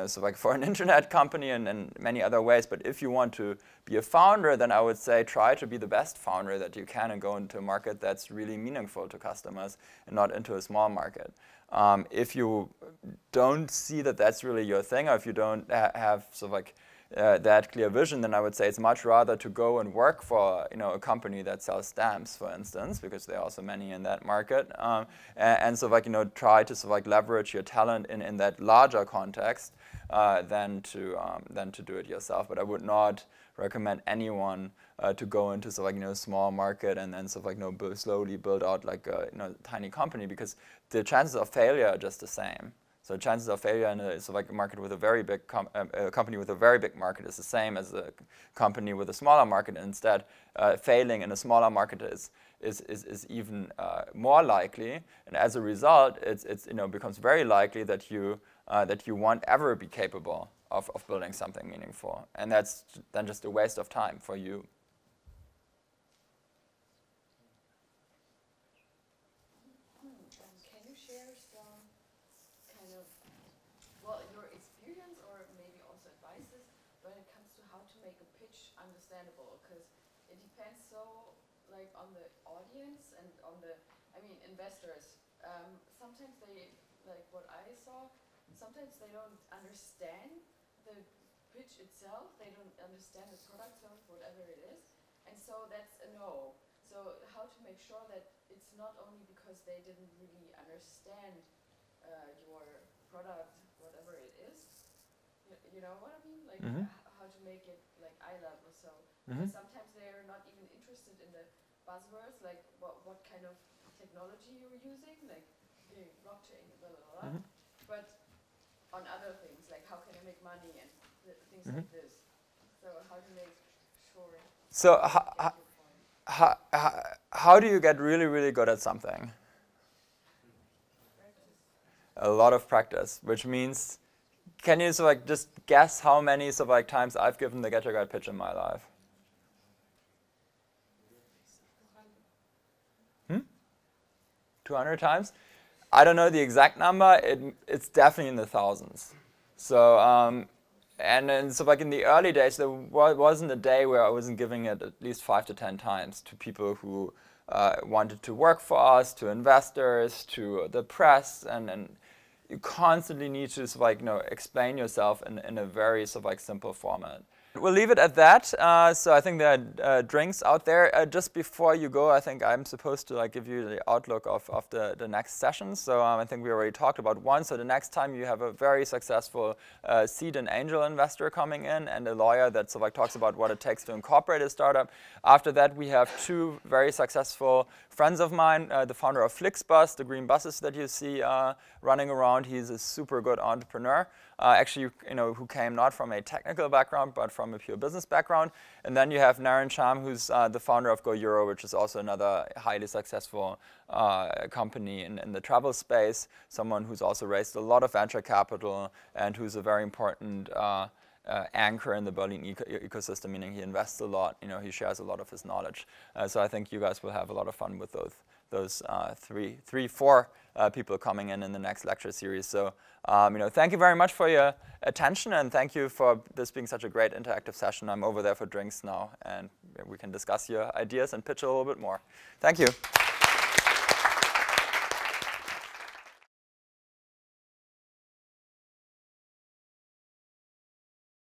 so like for an internet company and many other ways. But if you want to be a founder, then I would say try to be the best founder that you can and go into a market that's really meaningful to customers and not into a small market. If you don't see that that's really your thing, or if you don't have sort of like that clear vision, then I would say it's much rather to go and work for a company that sells stamps, for instance, because there are also many in that market, and so like try to sort of like leverage your talent in that larger context than to do it yourself. But I would not recommend anyone to go into sort of like small market and then sort of like slowly build out like a tiny company, because the chances of failure are just the same. So chances of failure in a sort of like a market with a very big company with a very big market is the same as a company with a smaller market. And instead, failing in a smaller market is even more likely. And as a result, it becomes very likely that you won't ever be capable of building something meaningful. And that's then just a waste of time for you. On the audience and on the, investors. Sometimes they, like what I saw, sometimes they don't understand the pitch itself. They don't understand the product service, whatever it is, and so that's a no. So how to make sure that it's not only because they didn't really understand your product, whatever it is. You know what I mean? Like how to make it like eye level. So sometimes they're not even interested in the buzzwords, like what kind of technology you're using, like blockchain, blah, blah, blah. But on other things, like how can I make money and things like this. So how to make sure. So how do you get really, really good at something? Practice. A lot of practice, which means, can you sort of like just guess how many sort of like times I've given the GetYourGuide pitch in my life? 200 times? I don't know the exact number. It's definitely in the thousands. So, and then so like in the early days, there wasn't a day where I wasn't giving it at least 5 to 10 times to people who wanted to work for us, to investors, to the press, and you constantly need to sort of like explain yourself in a very sort of like simple format. We'll leave it at that. So I think there are drinks out there. Just before you go, I think I'm supposed to like give you the outlook of the next session. So I think we already talked about one. So the next time you have a very successful seed and angel investor coming in and a lawyer that sort of like talks about what it takes to incorporate a startup. After that, we have 2 very successful friends of mine, the founder of Flixbus, the green buses that you see running around. He's a super good entrepreneur. Actually, who came not from a technical background, but from a pure business background. And then you have Naren Sham, who's the founder of GoEuro, which is also another highly successful company in the travel space, someone who's also raised a lot of venture capital and who's a very important anchor in the Berlin ecosystem, meaning he invests a lot, he shares a lot of his knowledge. So I think you guys will have a lot of fun with those 4 people coming in the next lecture series. So, thank you very much for your attention, and thank you for this being such a great interactive session. I'm over there for drinks now, and we can discuss your ideas and pitch a little bit more. Thank you.